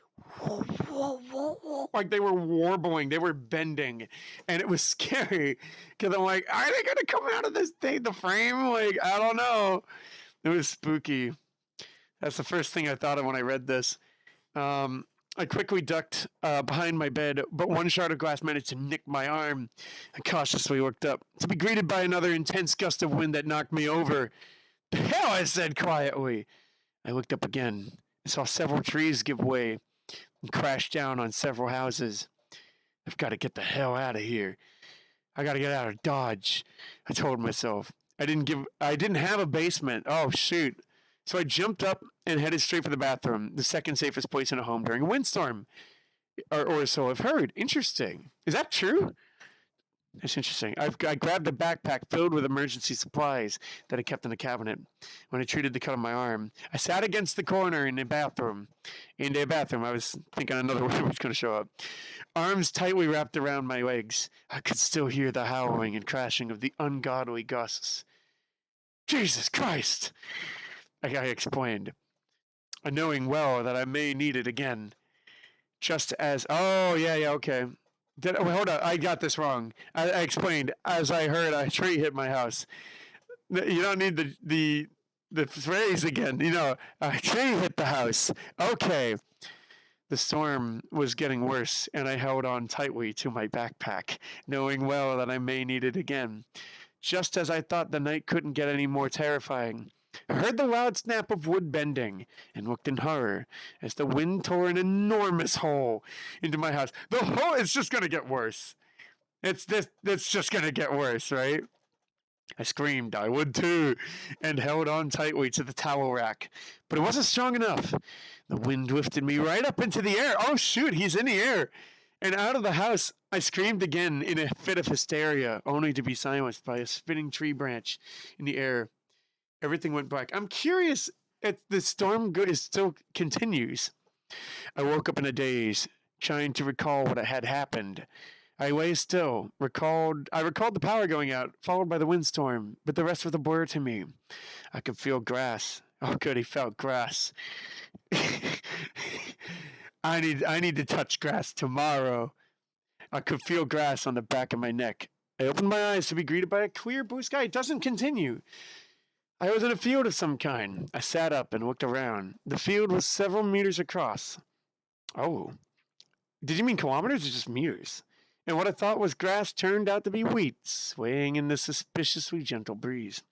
they were warbling, they were bending, and it was scary because I'm like, are they gonna come out of this thing, the frame? Like, I don't know. It was spooky. That's the first thing I thought of when I read this. I quickly ducked behind my bed, but one shard of glass managed to nick my arm. I cautiously looked up to be greeted by another intense gust of wind that knocked me over. The hell, I said quietly. I looked up again and saw several trees give way and crash down on several houses. I've got to get the hell out of here. I got to get out of Dodge, I told myself. I didn't have a basement. Oh, shoot. So I jumped up and headed straight for the bathroom, the second safest place in a home during a windstorm. Or so I've heard. Interesting. Is that true? That's interesting. I grabbed a backpack filled with emergency supplies that I kept in the cabinet. When I treated the cut on my arm, I sat against the corner in the bathroom. I was thinking another word was going to show up. Arms tightly wrapped around my legs. I could still hear the howling and crashing of the ungodly gusts. Jesus Christ! I explained, knowing well that I may need it again. Just as... Oh, yeah, okay. Hold on, I got this wrong. I explained, as I heard a tree hit my house. You don't need the phrase again. A tree hit the house. Okay. The storm was getting worse, and I held on tightly to my backpack, knowing well that I may need it again. Just as I thought the night couldn't get any more terrifying, I heard the loud snap of wood bending and looked in horror as the wind tore an enormous hole into my house. The hole is just going to get worse. It's just going to get worse, right? I screamed, I would too, and held on tightly to the towel rack. But it wasn't strong enough. The wind lifted me right up into the air. Oh, shoot, he's in the air. And out of the house, I screamed again in a fit of hysteria, only to be silenced by a spinning tree branch in the air. Everything went black. I'm curious if the storm still continues. I woke up in a daze, trying to recall what had happened. I lay still, I recalled the power going out, followed by the windstorm, but the rest was a blur to me. I could feel grass. Oh, good, he felt grass. I need to touch grass tomorrow. I could feel grass on the back of my neck. I opened my eyes to be greeted by a clear blue sky. It doesn't continue. I was in a field of some kind. I sat up and looked around. The field was several meters across. Oh. Did you mean kilometers or just meters? And what I thought was grass turned out to be wheat, swaying in the suspiciously gentle breeze.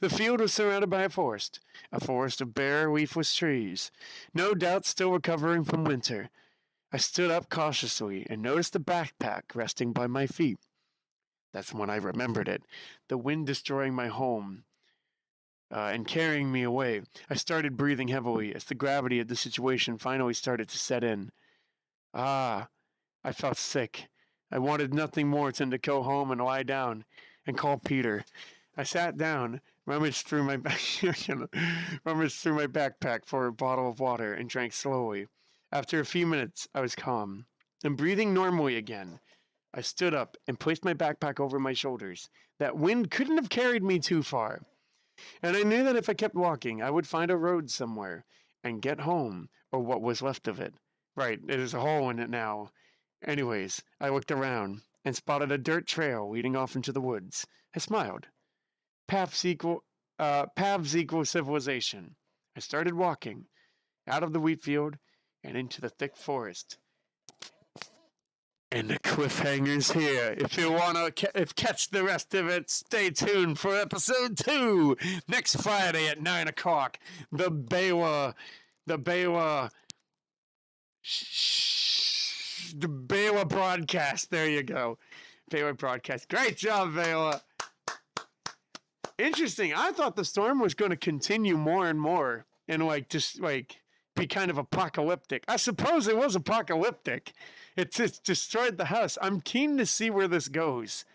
The field was surrounded by a forest of bare, leafless trees, no doubt still recovering from winter. I stood up cautiously and noticed the backpack resting by my feet. That's when I remembered it. The wind destroying my home and carrying me away. I started breathing heavily as the gravity of the situation finally started to set in. I felt sick. I wanted nothing more than to go home and lie down and call Peter. I sat down, rummaged through my backpack for a bottle of water and drank slowly. After a few minutes, I was calm and breathing normally again. I stood up and placed my backpack over my shoulders. That wind couldn't have carried me too far. And I knew that if I kept walking, I would find a road somewhere and get home, or what was left of it. Right, there's a hole in it now. Anyways, I looked around and spotted a dirt trail leading off into the woods. I smiled. Paths equal civilization. I started walking out of the wheat field and into the thick forest. And the cliffhanger's here. If you want to catch the rest of it, stay tuned for episode 2 next Friday at 9 o'clock. The Baywa broadcast. There you go. Baywa broadcast. Great job, Baywa. Interesting. I thought the storm was going to continue more and more and just be kind of apocalyptic. I suppose it was apocalyptic. It just destroyed the house. I'm keen to see where this goes.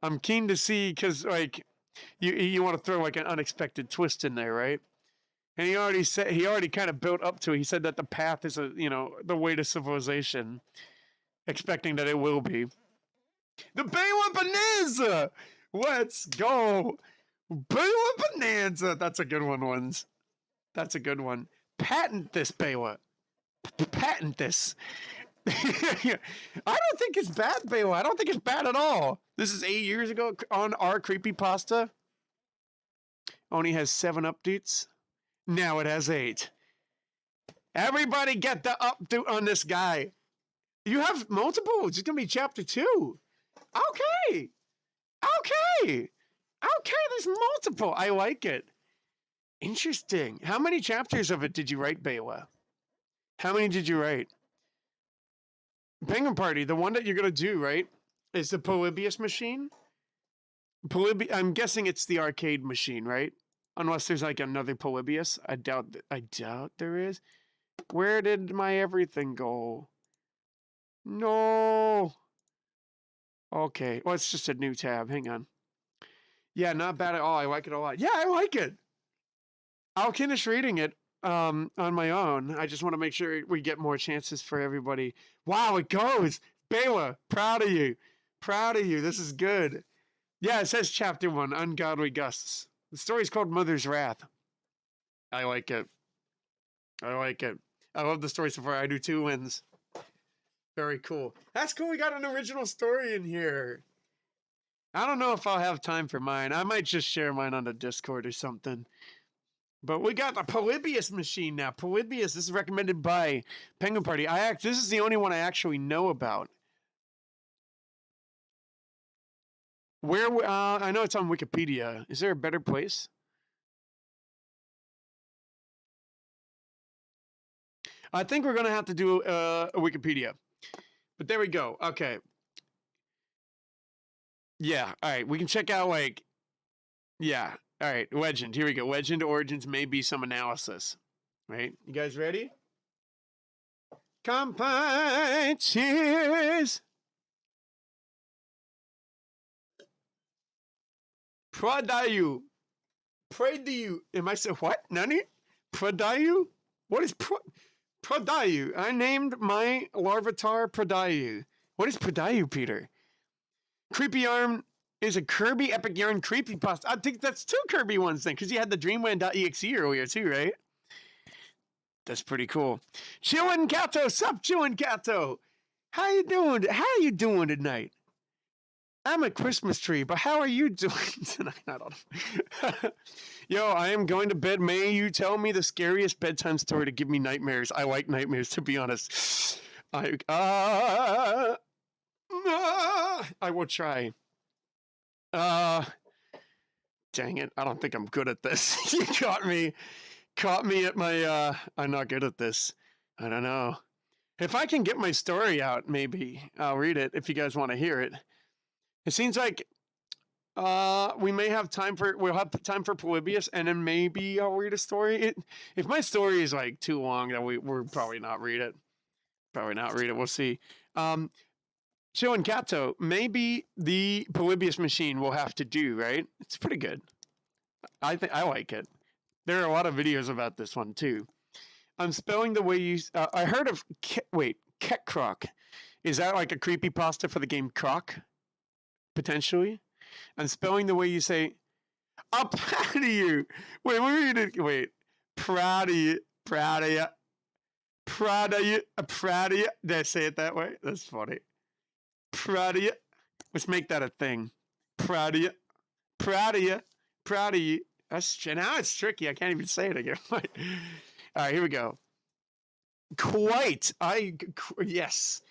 I'm keen to see because you want to throw an unexpected twist in there, right? And he already kind of built up to it. He said that the path is the way to civilization, expecting that it will be. The Baywa Bonanza. Let's go. Baywa Bonanza. That's a good one, ones. That's a good one. Patent this, Baywa. Patent this. I don't think it's bad, Baywa. I don't think it's bad at all. This is 8 years ago on our creepypasta. Only has 7 updates. Now it has 8. Everybody get the update on this guy. You have multiple. It's going to be chapter 2. Okay. There's multiple. I like it. Interesting. How many chapters of it did you write, Baywa? How many did you write? Penguin Party, the one that you're going to do, right, is the Polybius machine? I'm guessing it's the arcade machine, right? Unless there's another Polybius. I doubt there is. Where did my everything go? No. Okay. Well, it's just a new tab. Hang on. Yeah, not bad at all. I like it a lot. Yeah, I like it. I'll finish reading it on my own. I just want to make sure we get more chances for everybody. Wow, it goes. Baywa, proud of you. Proud of you. This is good. Yeah, it says chapter 1, Ungodly Gusts. The story's called Mother's Wrath. I like it. I love the story so far. I do 2 wins. Very cool. That's cool. We got an original story in here. I don't know if I'll have time for mine. I might just share mine on the Discord or something. But we got the Polybius machine now. Polybius, this is recommended by Penguin Party. This is the only one I actually know about. I know it's on Wikipedia. Is there a better place? I think we're going to have to do a Wikipedia. But there we go. Okay. Yeah. All right. We can check out yeah. All right. Legend. Here we go. Legend origins may be some analysis. Right. You guys ready? Kampai. Cheers. Pradayu. Am I saying what? Nani? Pradayu? What is Pradayu? I named my Larvitar Pradayu. What is Pradayu, Peter? Creepy Arm is a Kirby Epic Yarn creepypasta. I think that's 2 Kirby ones then, because you had the Dreamland.exe earlier too, right? That's pretty cool. Chillin' Kato, sup Chillin' Kato? How you doing? How you doing tonight? I'm a Christmas tree, but how are you doing tonight? I don't know. Yo, I am going to bed. May you tell me the scariest bedtime story to give me nightmares? I like nightmares, to be honest. I will try. Dang it. I don't think I'm good at this. You caught me at my, I'm not good at this. I don't know. If I can get my story out, maybe I'll read it if you guys want to hear it. It seems like we may have time for we'll have time for Polybius, and then maybe I'll read a story. If my story is like too long, then we're probably not read it. Probably not read it. We'll see. Joe and Kato, maybe the Polybius machine will have to do, right? It's pretty good. I think I like it. There are a lot of videos about this one too. I'm spelling the way you. I heard of. Ket Croc. Is that like a creepypasta for the game Croc? Potentially. I'm spelling the way you say. I'm proud of you. Wait, let me read it. Wait. Proud of you. Proud of you. Proud of you. Proud of you. Did I say it that way? That's funny. Proud of you. Let's make that a thing. Proud of you. Proud of you. Proud of you. Now it's tricky. I can't even say it again. All right, here we go. Quite. Yes.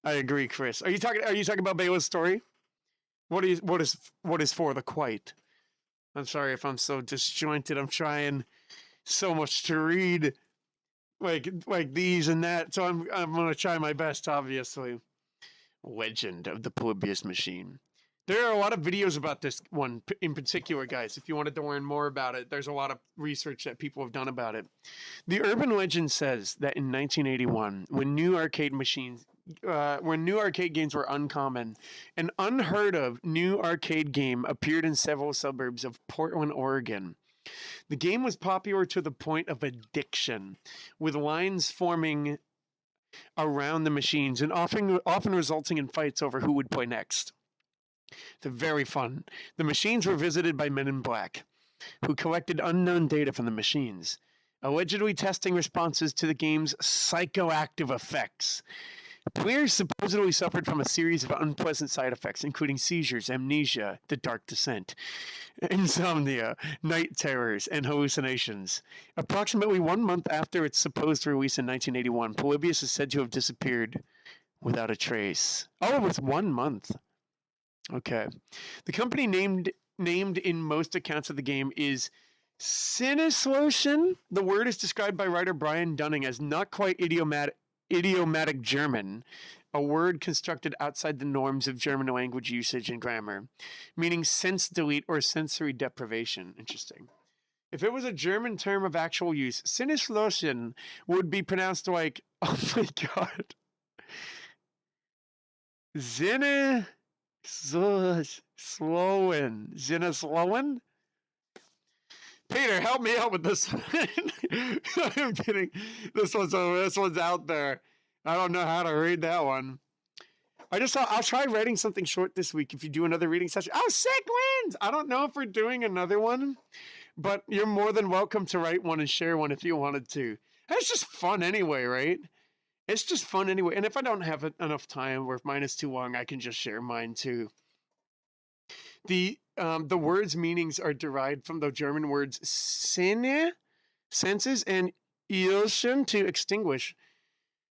I agree, Chris. Are you talking about Bela's story? What is for the quite? I'm sorry if I'm so disjointed. I'm trying so much to read like these and that. So I'm gonna try my best, obviously. Legend of the Polybius machine. There are a lot of videos about this one in particular, guys. If you wanted to learn more about it, there's a lot of research that people have done about it. The urban legend says that in 1981, when new arcade games were uncommon, an unheard of new arcade game appeared in several suburbs of Portland, Oregon. The game was popular to the point of addiction, with lines forming around the machines and often resulting in fights over who would play next. They're very fun. The machines were visited by men in black, who collected unknown data from the machines, allegedly testing responses to the game's psychoactive effects. Players supposedly suffered from a series of unpleasant side effects, including seizures, amnesia, the dark descent, insomnia, night terrors, and hallucinations. Approximately 1 month after its supposed release in 1981, Polybius is said to have disappeared without a trace. Oh, it was 1 month. Okay. The company named in most accounts of the game is Sinislotion. The word is described by writer Brian Dunning as not quite idiomatic German, a word constructed outside the norms of German language usage and grammar, meaning sense delete or sensory deprivation. Interesting. If it was a German term of actual use, Sinneslotion would be pronounced like, oh my god, Sinneslowen? Peter, help me out with this one. I'm kidding. This one's out there. I don't know how to read that one. I'll try writing something short this week if you do another reading session. Oh, sick wins! I don't know if we're doing another one, but you're more than welcome to write one and share one if you wanted to. It's just fun anyway, right? It's just fun anyway. And if I don't have enough time or if mine is too long, I can just share mine too. The words' meanings are derived from the German words Sinne, senses, and Ilschen, to extinguish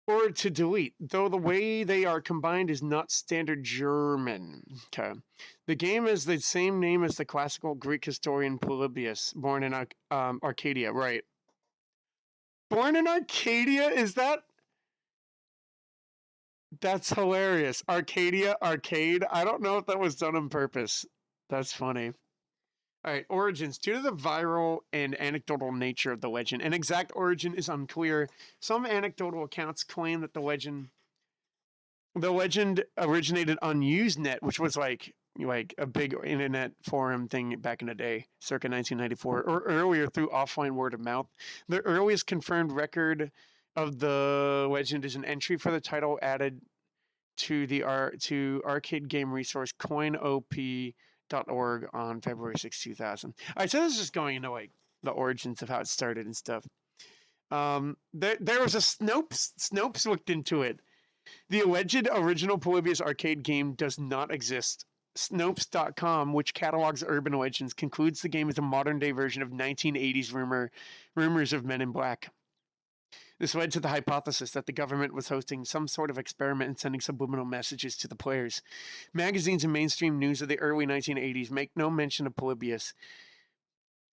or to delete, though the way they are combined is not standard German. Okay. The game is the same name as the classical Greek historian Polybius, born in Arcadia, right? Born in Arcadia? Is that... That's hilarious. Arcadia, arcade. I don't know if that was done on purpose. That's funny. All right, origins. Due to the viral and anecdotal nature of the legend, an exact origin is unclear. Some anecdotal accounts claim that the legend originated on Usenet, which was like a big internet forum thing back in the day, circa 1994, or earlier through offline word of mouth. The earliest confirmed record of the legend is an entry for the title added to the arcade game resource coinop.org on February 6, 2000. All right, so this is just going into like the origins of how it started and stuff. There was a Snopes looked into it. The alleged original Polybius arcade game does not exist. Snopes.com, which catalogs urban legends, concludes the game is a modern-day version of 1980s rumors of Men in Black. This led to the hypothesis that the government was hosting some sort of experiment and sending subliminal messages to the players. Magazines and mainstream news of the early 1980s make no mention of Polybius.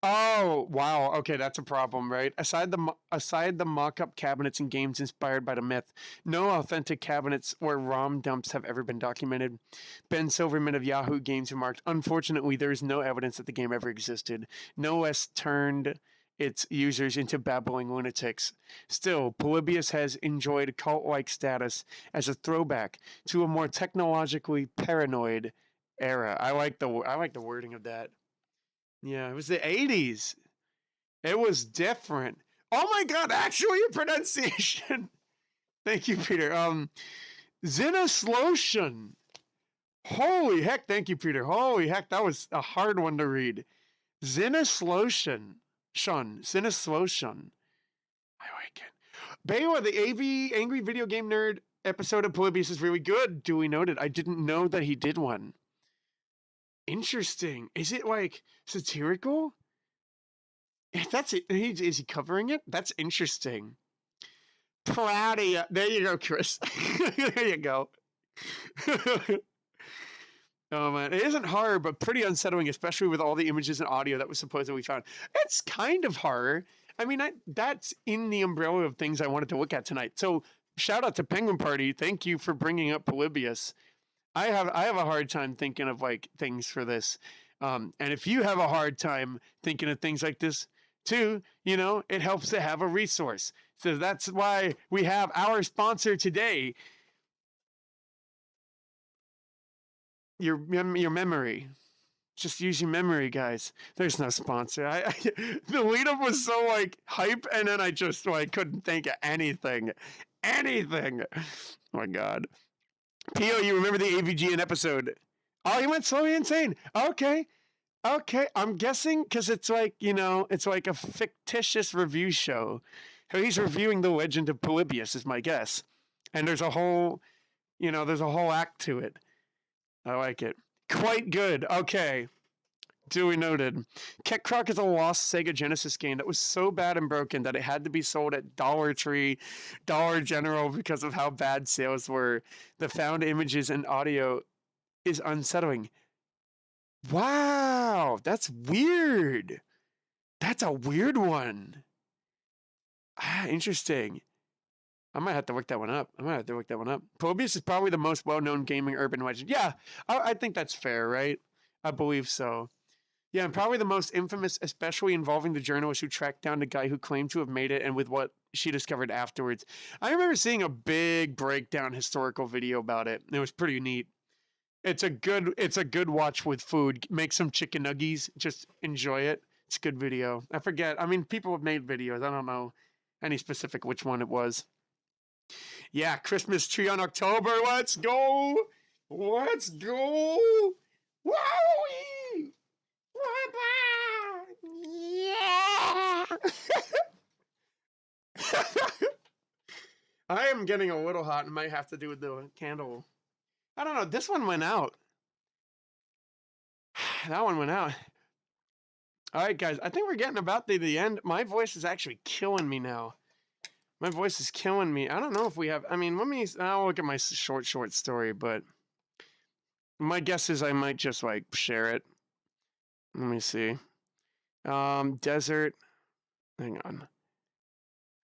Oh, wow. Okay, that's a problem, right? Aside the mock-up cabinets and games inspired by the myth, no authentic cabinets or ROM dumps have ever been documented. Ben Silverman of Yahoo Games remarked, "Unfortunately, there is no evidence that the game ever existed. No OS turned its users into babbling lunatics. Still, Polybius has enjoyed cult-like status as a throwback to a more technologically paranoid era." I like the wording of that. Yeah, it was the 80s. It was different. Oh my god, actually a pronunciation. Thank you, Peter. Zinoslotion. Holy heck, thank you, Peter. Holy heck, that was a hard one to read. Zinoslotion. Zinoslotion. I like it. Bayo, the AV Angry Video Game Nerd episode of Polybius is really good. Dewey noted. I didn't know that he did one. Interesting. Is it like satirical? If that's it, is he covering it? That's interesting. Proud of you. There you go, Chris. There you go. Oh man, it isn't horror, but pretty unsettling, especially with all the images and audio that was supposedly found. It's kind of horror. I mean, that's in the umbrella of things I wanted to look at tonight. So shout out to Penguin Party. Thank you for bringing up Polybius. I have a hard time thinking of like things for this. And if you have a hard time thinking of things like this too, you know, it helps to have a resource. So that's why we have our sponsor today. Your memory. Just use your memory, guys. There's no sponsor. The lead up was so like hype, and then I just like couldn't think of anything. Anything. Oh my god. Pio, you remember the AVGN episode? Oh, he went slowly insane. Okay. Okay. I'm guessing because it's like, you know, it's like a fictitious review show. He's reviewing The Legend of Polybius, is my guess. And there's a whole, you know, there's a whole act to it. I like it. Quite good. Okay. Duly noted. Ket Croc is a lost Sega Genesis game that was so bad and broken that it had to be sold at Dollar Tree, Dollar General because of how bad sales were. The found images and audio is unsettling. Wow, that's weird. That's a weird one. Ah, interesting. I might have to look that one up. Polybius is probably the most well-known gaming urban legend. Yeah, I think that's fair, right? I believe so. Yeah, and probably the most infamous, especially involving the journalist who tracked down the guy who claimed to have made it and with what she discovered afterwards. I remember seeing a big breakdown historical video about it. It was pretty neat. It's a good watch with food. Make some chicken nuggies. Just enjoy it. It's a good video. I forget. I mean, people have made videos. I don't know any specific which one it was. Yeah, Christmas tree on October. Let's go. Let's go. Wowie. Yeah. I am getting a little hot and might have to do with the candle. I don't know. This one went out. That one went out. All right, guys. I think we're getting about to the end. My voice is actually killing me now. My voice is killing me. I don't know if we have. I mean, I'll look at my short story, but my guess is I might just like share it. Let me see. Desert. Hang on.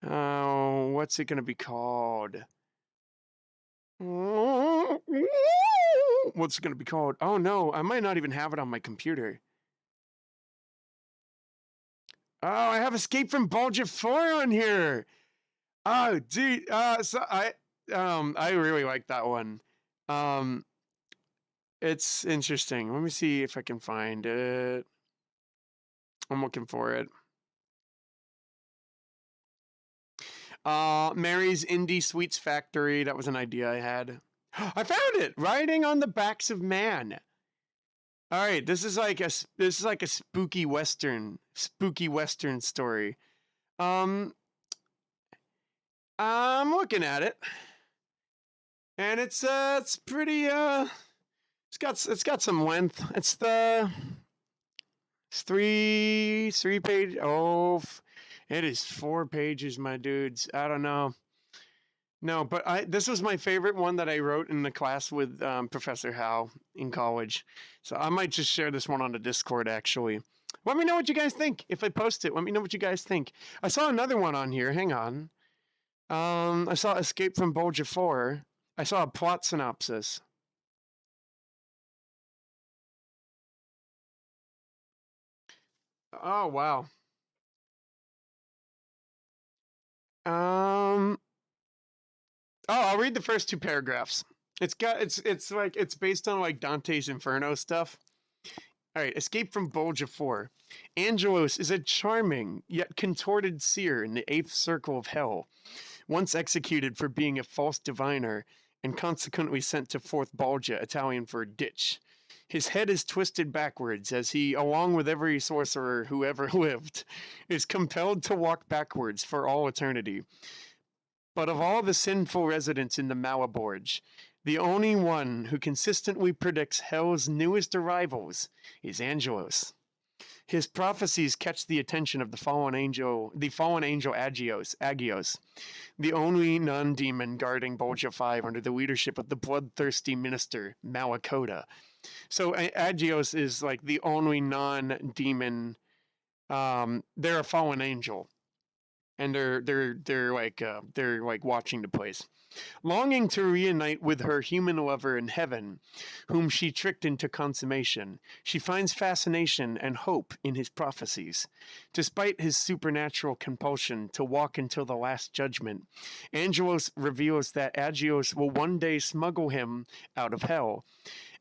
Oh, what's it gonna be called? What's it gonna be called? Oh no, I might not even have it on my computer. Oh, I have Escape from Bulgia 4 on here. Oh, dude. So I really like that one. It's interesting. Let me see if I can find it. I'm looking for it. Mary's Indie Sweets Factory. That was an idea I had. I found it. Riding on the Backs of Man. All right, this is like a spooky western story. I'm looking at it, and it's pretty it's got some length. It's three page. Oh, it is 4 pages, my dudes. I don't know. No, but this was my favorite one that I wrote in the class with Professor Howe in college. So I might just share this one on the Discord, actually. Let me know what you guys think. If I post it, let me know what you guys think. I saw another one on here. Hang on. I saw Escape from Bolgia 4. I saw a plot synopsis. Oh, wow. Oh, I'll read the first 2 paragraphs. It's based on like Dante's Inferno stuff. All right, Escape from Bolgia 4. Angelos is a charming yet contorted seer in the 8th circle of hell, once executed for being a false diviner and consequently sent to 4th Bolgia, Italian for ditch. His head is twisted backwards as he, along with every sorcerer who ever lived, is compelled to walk backwards for all eternity. But of all the sinful residents in the Malaborge, the only one who consistently predicts hell's newest arrivals is Angelos. His prophecies catch the attention of the fallen angel Agios, the only non-demon guarding Bolgia 5 under the leadership of the bloodthirsty minister Malakota. So Agios is like the only non-demon. They're a fallen angel, and they're like watching the place. Longing to reunite with her human lover in heaven, whom she tricked into consummation, she finds fascination and hope in his prophecies. Despite his supernatural compulsion to walk until the last judgment, Angelos reveals that Agios will one day smuggle him out of hell.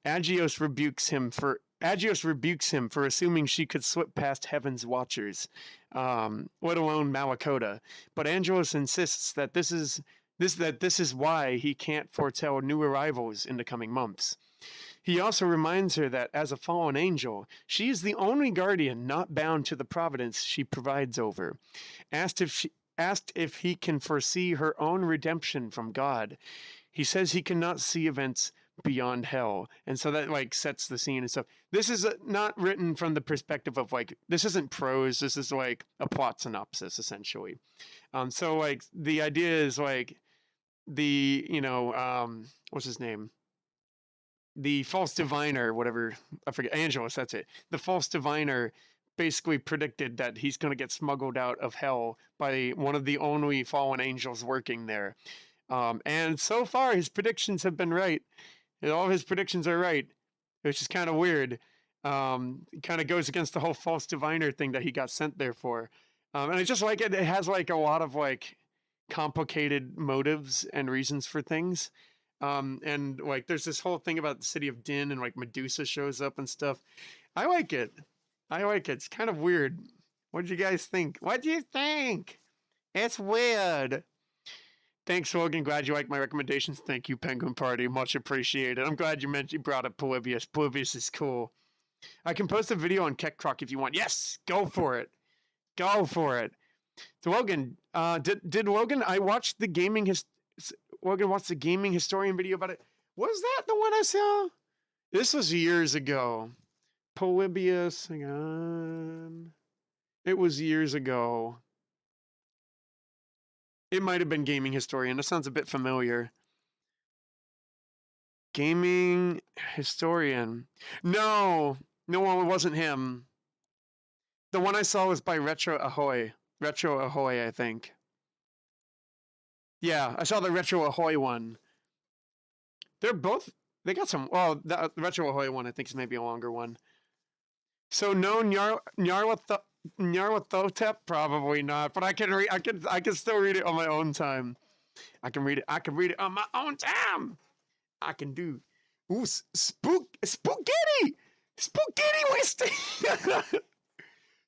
Agios rebukes him for assuming she could slip past heaven's watchers, let alone Malakota. But Angelos insists that this is why he can't foretell new arrivals in the coming months. He also reminds her that as a fallen angel, she is the only guardian not bound to the providence she provides over. Asked if he can foresee her own redemption from God, he says he cannot see events beyond hell, and so that like sets the scene and stuff. This is not written from the perspective of like, this isn't prose, this is like a plot synopsis essentially. So like the idea is like what's his name, the false diviner, whatever, I forget, Angelos, that's it. The false diviner basically predicted that he's going to get smuggled out of hell by one of the only fallen angels working there, and so far his predictions have been right. All of his predictions are right, which is kind of weird. It kind of goes against the whole false diviner thing that he got sent there for. And I just like it. It has like a lot of like complicated motives and reasons for things. And like there's this whole thing about the city of Din, and like Medusa shows up and stuff. I like it. It's kind of weird. What did you guys think? What do you think? It's weird. Thanks, Logan. Glad you liked my recommendations. Thank you, Penguin Party. Much appreciated. I'm glad you brought up Polybius. Polybius is cool. I can post a video on Keckrock if you want. Yes, go for it. Go for it. So Logan, did Logan? I watched the Logan watched the gaming historian video about it. Was that the one I saw? This was years ago. Polybius. Hang on. It was years ago. It might have been Gaming Historian. That sounds a bit familiar. Gaming Historian. No, it wasn't him. The one I saw was by Retro Ahoy. Retro Ahoy, I think. Yeah, I saw the Retro Ahoy one. They got some. Well, the Retro Ahoy one I think is maybe a longer one. So no Nyarlathotep, probably not. But I can still read it on my own time. I can read it on my own time. I can do. Ooh, spaghetti Westy.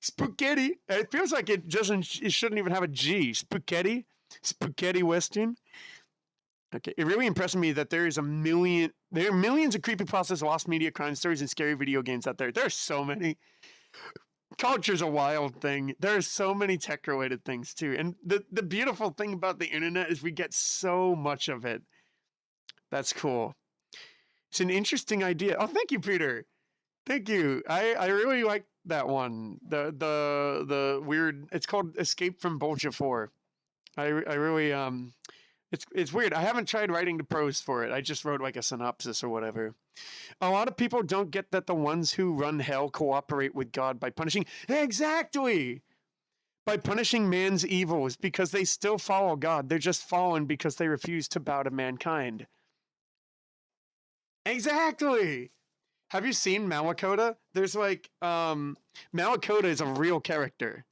Spaghetti. It feels like it shouldn't even have a G. Spaghetti Western. Okay, it really impressed me that there are millions of creepypastas, lost media, crime stories, and scary video games out there. There are so many. Culture's a wild thing. There are so many tech-related things too, and the beautiful thing about the internet is we get so much of it. That's cool. It's an interesting idea. Oh, thank you, Peter. Thank you. I really like that one. The weird. It's called Escape from Bolgia 4. I really It's weird. I haven't tried writing the prose for it. I just wrote like a synopsis or whatever. A lot of people don't get that the ones who run hell cooperate with God by punishing exactly by punishing man's evils because they still follow God. They're just fallen because they refuse to bow to mankind. Exactly. Have you seen Malakota? There's like Malakota is a real character.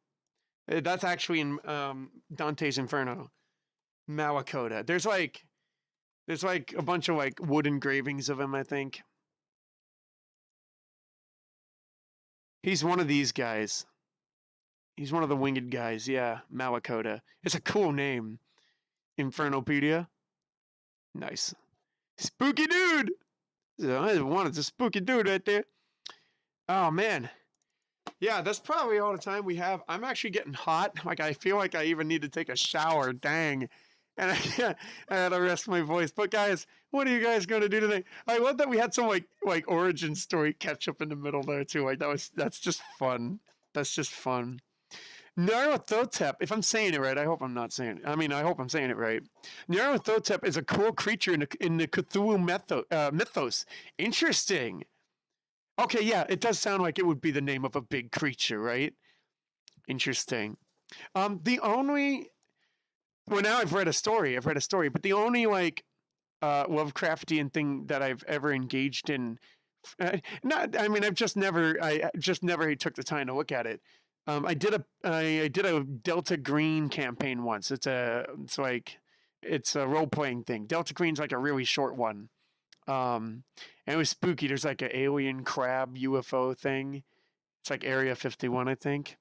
That's actually in Dante's Inferno. Malakota. There's like a bunch of like wood engravings of him, I think. He's one of these guys. He's one of the winged guys, yeah. Malakota. It's a cool name. Infernopedia. Nice. Spooky dude! I wanted a spooky dude right there. Oh, man. Yeah, that's probably all the time we have. I'm actually getting hot. Like, I feel like I even need to take a shower. Dang. And I had to rest my voice. But guys, what are you guys going to do today? I love that we had some like origin story catch up in the middle there too. Like that's just fun. That's just fun. Nyarlathotep, if I'm saying it right, I hope I'm not saying it. I mean, I hope I'm saying it right. Nyarlathotep is a cool creature in the Cthulhu mythos. Interesting. Okay, yeah, it does sound like it would be the name of a big creature, right? Interesting. The only well, now I've read a story, but the only like Lovecraftian thing that I've ever engaged in, I just never took the time to look at it. I did a Delta Green campaign once. It's a role playing thing. Delta Green's like a really short one, and it was spooky. There's like an alien crab UFO thing. It's like Area 51, I think.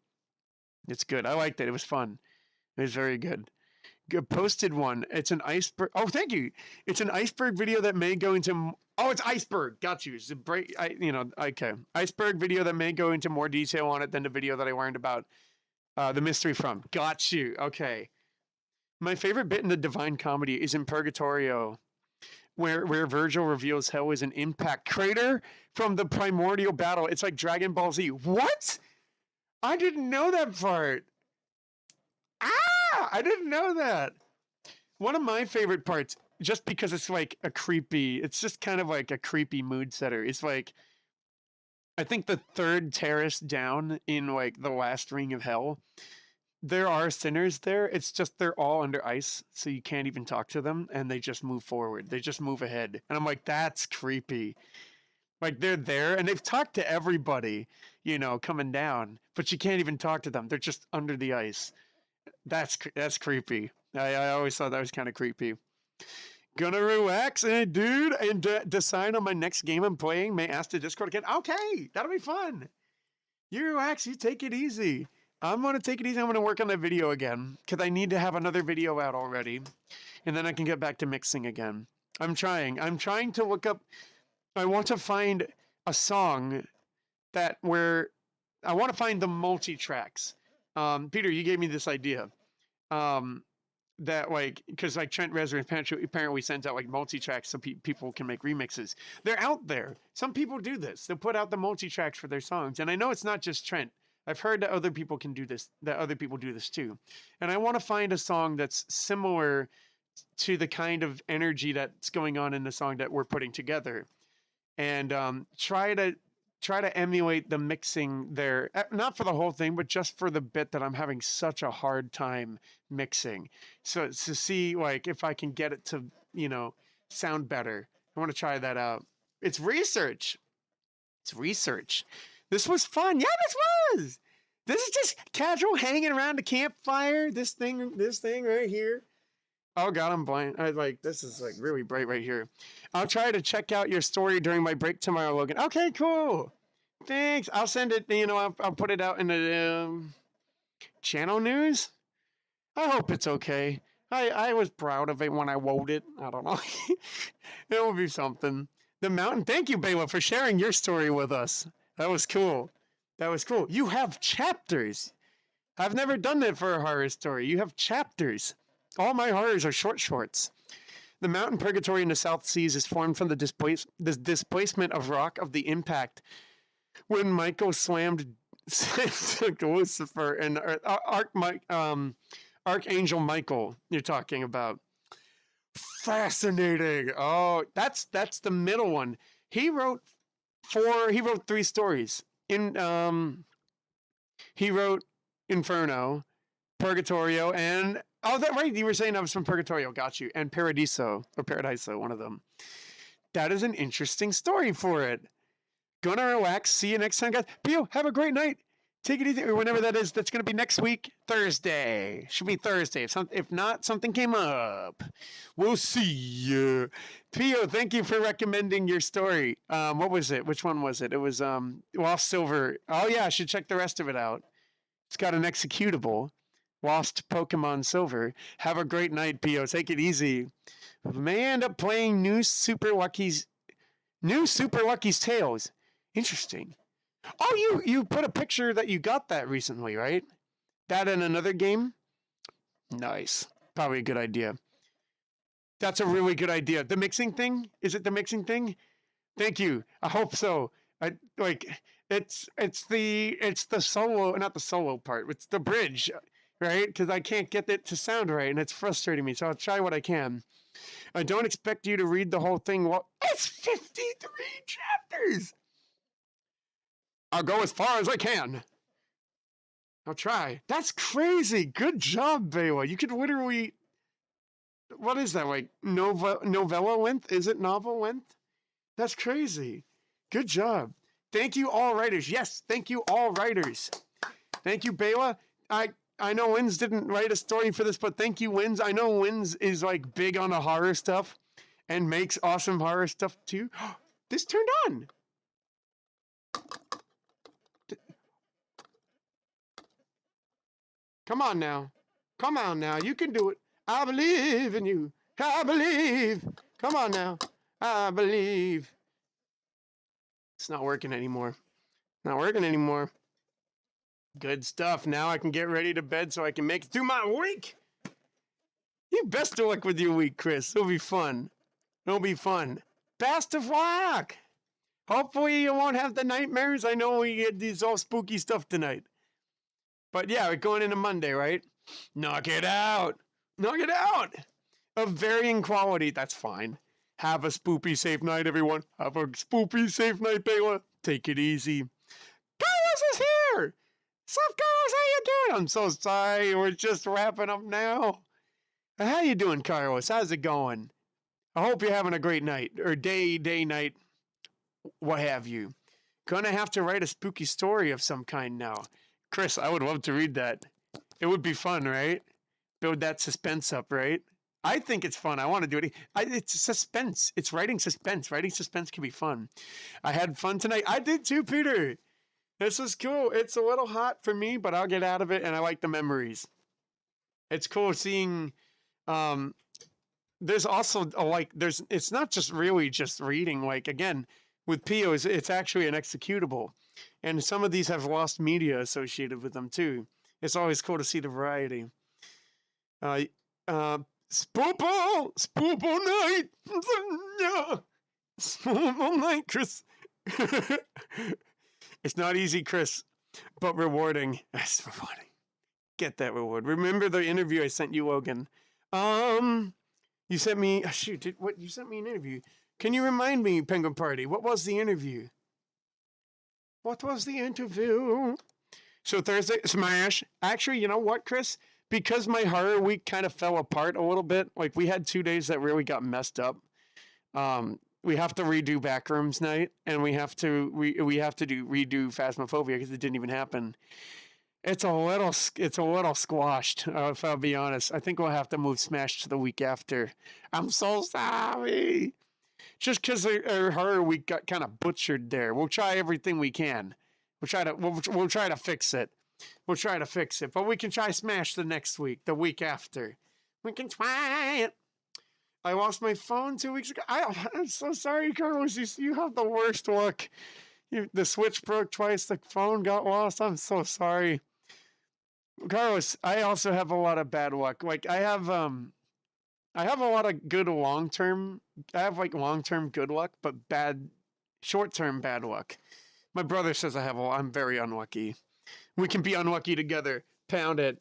It's good. I liked it. It was fun. It was very good. Posted one. It's an iceberg. Oh, thank you. It's an iceberg video that may go into. Oh, it's iceberg. Got you. It's a break. Okay. Iceberg video that may go into more detail on it than the video that I learned about the mystery from. Got you. Okay. My favorite bit in the Divine Comedy is in Purgatorio, where Virgil reveals hell is an impact crater from the primordial battle. It's like Dragon Ball Z. What? I didn't know that part. I didn't know that. One of my favorite parts, just because it's like it's just kind of like a creepy mood setter. It's like, I think the third terrace down in like the last ring of hell, there are sinners there. It's just they're all under ice, so you can't even talk to them, and they just move forward. They just move ahead. And I'm like, that's creepy. Like they're there, and they've talked to everybody, coming down, but you can't even talk to them. They're just under the ice. That's creepy. I always thought that was kind of creepy. Gonna relax, dude, and decide on my next game I'm playing. May ask the Discord again. Okay, that'll be fun. You relax. You take it easy. I'm gonna take it easy. I'm gonna work on that video again because I need to have another video out already, and then I can get back to mixing again. I'm trying to look up. I want to find a song where I want to find the multi tracks. Peter, you gave me this idea. That because Trent Reznor apparently sends out like multi-tracks so people can make remixes. They're out there. Some people do this. They'll put out the multi-tracks for their songs. And I know it's not just Trent. I've heard that other people can do this, that other people do this too. And I want to find a song that's similar to the kind of energy that's going on in the song that we're putting together. And try to emulate the mixing there, not for the whole thing, but just for the bit that I'm having such a hard time mixing. So to see if I can get it to, sound better. I want to try that out. It's research. This was fun. Yeah, this is just casual hanging around the campfire. This thing right here. Oh God, I'm blind. This is really bright right here. I'll try to check out your story during my break tomorrow, Logan. Okay, cool. Thanks. I'll send it. I'll put it out in the channel news. I hope it's okay. I was proud of it when I wrote it. I don't know. It will be something. The mountain. Thank you, Bela, for sharing your story with us. That was cool. You have chapters. I've never done that for a horror story. You have chapters. All my horrors are shorts. The mountain purgatory in the South Seas is formed from the displacement of rock of the impact when Michael slammed Lucifer and Archangel Michael. You're talking about. Fascinating. Oh, that's the middle one. He wrote he wrote 3 stories. He wrote Inferno, Purgatorio, and oh, that right. You were saying I was from Purgatorio. Got you. And Paradiso, one of them. That is an interesting story for it. Gonna relax. See you next time, guys. Pio, have a great night. Take it easy, or whenever that is. That's gonna be next week, Thursday. Should be Thursday. If not, something came up. We'll see you. Pio, thank you for recommending your story. What was it? Which one was it? It was Lost Silver. Oh yeah, I should check the rest of it out. It's got an executable. Lost Pokemon Silver. Have a great night, Pio. Take it easy. We may end up playing new Super Lucky's Tales. Interesting. Oh, you put a picture that you got that recently, right? That in another game? Nice. Probably a good idea. That's a really good idea. The mixing thing? Is it the mixing thing? Thank you. I hope so. It's the solo, not the solo part. It's the bridge, right? Because I can't get it to sound right, and it's frustrating me. So I'll try what I can. I don't expect you to read the whole thing. Well, it's 53 chapters. I'll go as far as I can. I'll try. That's crazy. Good job, Baywa. You could literally. What is that, like novella length? Is it novel length? That's crazy. Good job. Thank you, all writers. Yes, thank you, all writers. Thank you, Baywa. I know Wins didn't write a story for this, but thank you, Wins. I know Wins is like big on the horror stuff and makes awesome horror stuff too. This turned on. Come on now. Come on now. You can do it. I believe in you. I believe. Come on now. I believe. It's not working anymore. Not working anymore. Good stuff. Now I can get ready to bed so I can make it through my week. You best of luck with your week, Chris. It'll be fun. It'll be fun. Best of luck. Hopefully you won't have the nightmares. I know we get these all spooky stuff tonight. But yeah, we're going into Monday, right? Knock it out. Knock it out. Of varying quality. That's fine. Have a spoopy safe night, everyone. Have a spoopy safe night, Bayla. Take it easy. Carlos is here. What's up, Carlos? How you doing? I'm so sorry. We're just wrapping up now. How you doing, Carlos? How's it going? I hope you're having a great night. Or day, night, what have you. Gonna have to write a spooky story of some kind now. Chris, I would love to read that. It would be fun, right? Build that suspense up, right? I think it's fun. I want to do it. It's suspense. It's writing suspense. Writing suspense can be fun. I had fun tonight. I did too, Peter. This was cool. It's a little hot for me, but I'll get out of it, and I like the memories. It's cool seeing. There's also it's not just really just reading. Like again, with POs, it's actually an executable, and some of these have lost media associated with them too. It's always cool to see the variety. Spoople night, Spoople night, Chris. It's not easy, Chris, but rewarding. It's rewarding. Get that reward. Remember the interview I sent you, Logan. You sent me. You sent me an interview. Can you remind me, Penguin Party? What was the interview? What was the interview? So Thursday, Smash. Actually, you know what, Chris? Because my horror week kind of fell apart a little bit. Like we had 2 days that really got messed up. We have to redo Backrooms Night, and we have to redo Phasmophobia because it didn't even happen. It's a little squashed. If I'll be honest, I think we'll have to move Smash to the week after. I'm so sorry. Just because our horror week got kind of butchered there. We'll try everything we can. We'll try to fix it. We'll try to fix it, but we can try Smash the next week, the week after. We can try it. I lost my phone 2 weeks ago. I'm so sorry, Carlos. You have the worst luck. The Switch broke twice. The phone got lost. I'm so sorry. Carlos, I also have a lot of bad luck. Like I have a lot of good long-term. I have like long-term good luck, but bad short-term bad luck. My brother says I'm very unlucky. We can be unlucky together. Pound it.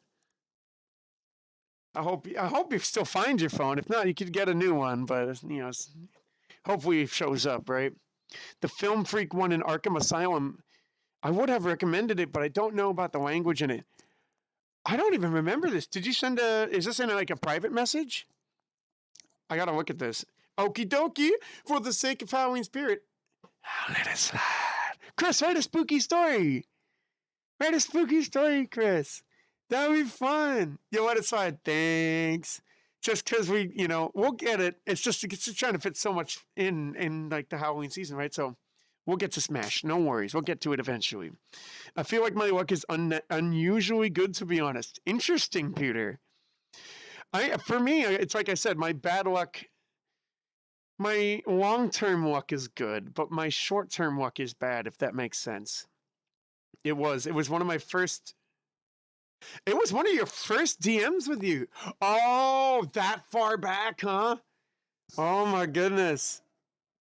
I hope you still find your phone. If not, you could get a new one. But hopefully it shows up, right? The Film Freak one in Arkham Asylum. I would have recommended it, but I don't know about the language in it. I don't even remember this. Did you send a? Is this in like a private message? I gotta look at this. Okie dokie. For the sake of Halloween spirit, let it slide. Chris, write a spooky story. Write a spooky story, Chris. That would be fun. You let it slide. Thanks. Just because we'll get it. It's just trying to fit so much in like the Halloween season, right? So we'll get to Smash. No worries. We'll get to it eventually. I feel like my luck is unusually good, to be honest. Interesting, Peter. For me, it's like I said, my bad luck. My long-term luck is good, but my short-term luck is bad, if that makes sense. It was one of my first. It was one of your first DMs with you. Oh, that far back, huh? Oh my goodness.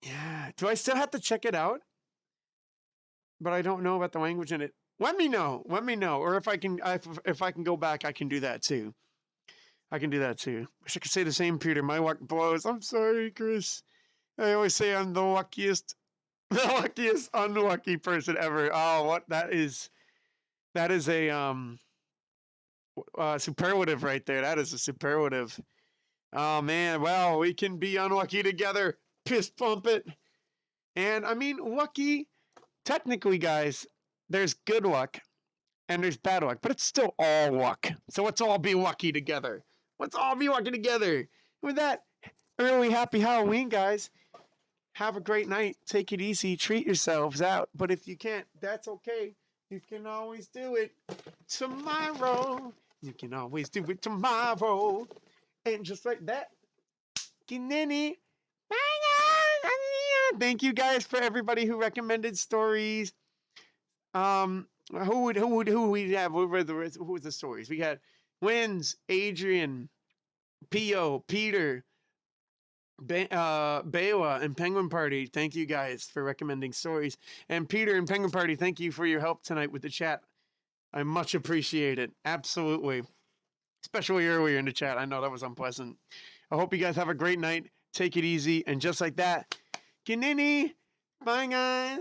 Yeah. Do I still have to check it out? But I don't know about the language in it. Let me know. Or if I can go back, I can do that too. Wish I could say the same, Peter. My luck blows. I'm sorry, Chris. I always say I'm the luckiest unlucky person ever. Oh, what that is a superlative right there. That is a superlative. Oh man, well, we can be unlucky together. Fist pump it. And I mean, lucky, technically, guys, there's good luck and there's bad luck, but it's still all luck. So let's all be lucky together. With that, early happy Halloween, guys. Have a great night. Take it easy. Treat yourselves out. But if you can't, that's okay. You can always do it tomorrow. And just like that, Kineni. Thank you guys for everybody who recommended stories. Who we have? Who were the stories? We got Wins, Adrian, Pio, Peter, Bela, and Penguin Party. Thank you guys for recommending stories. And Peter and Penguin Party, thank you for your help tonight with the chat. I much appreciate it. Absolutely. Especially earlier in the chat. I know that was unpleasant. I hope you guys have a great night. Take it easy. And just like that, Kinini. Bye, guys.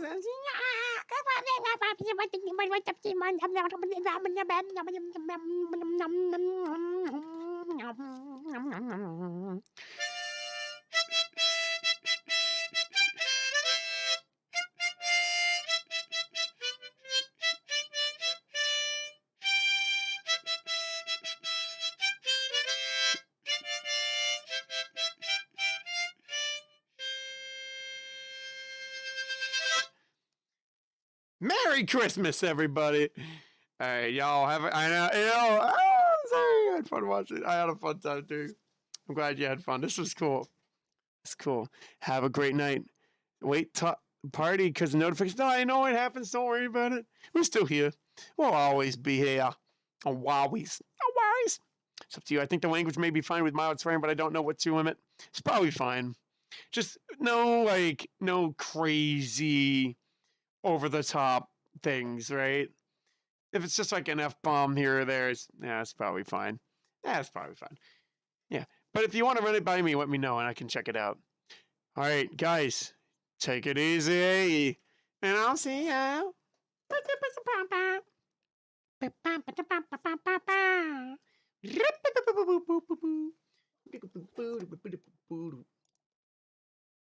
Merry Christmas, everybody. All right, y'all have a, I know, I'm sorry. I had fun watching. I had a fun time, too. I'm glad you had fun. This was cool. It's cool. Have a great night. Wait, party, because the notification. No, I know it happens. Don't worry about it. We're still here. We'll always be here. Always. It's up to you. I think the language may be fine with mild swearing, but I don't know what to limit. It's probably fine. Just no crazy over the top things, right? If it's just like an F-bomb here or there, it's probably fine. It's probably fine. Yeah. But if you want to run it by me, let me know and I can check it out. All right, guys, take it easy. And I'll see you.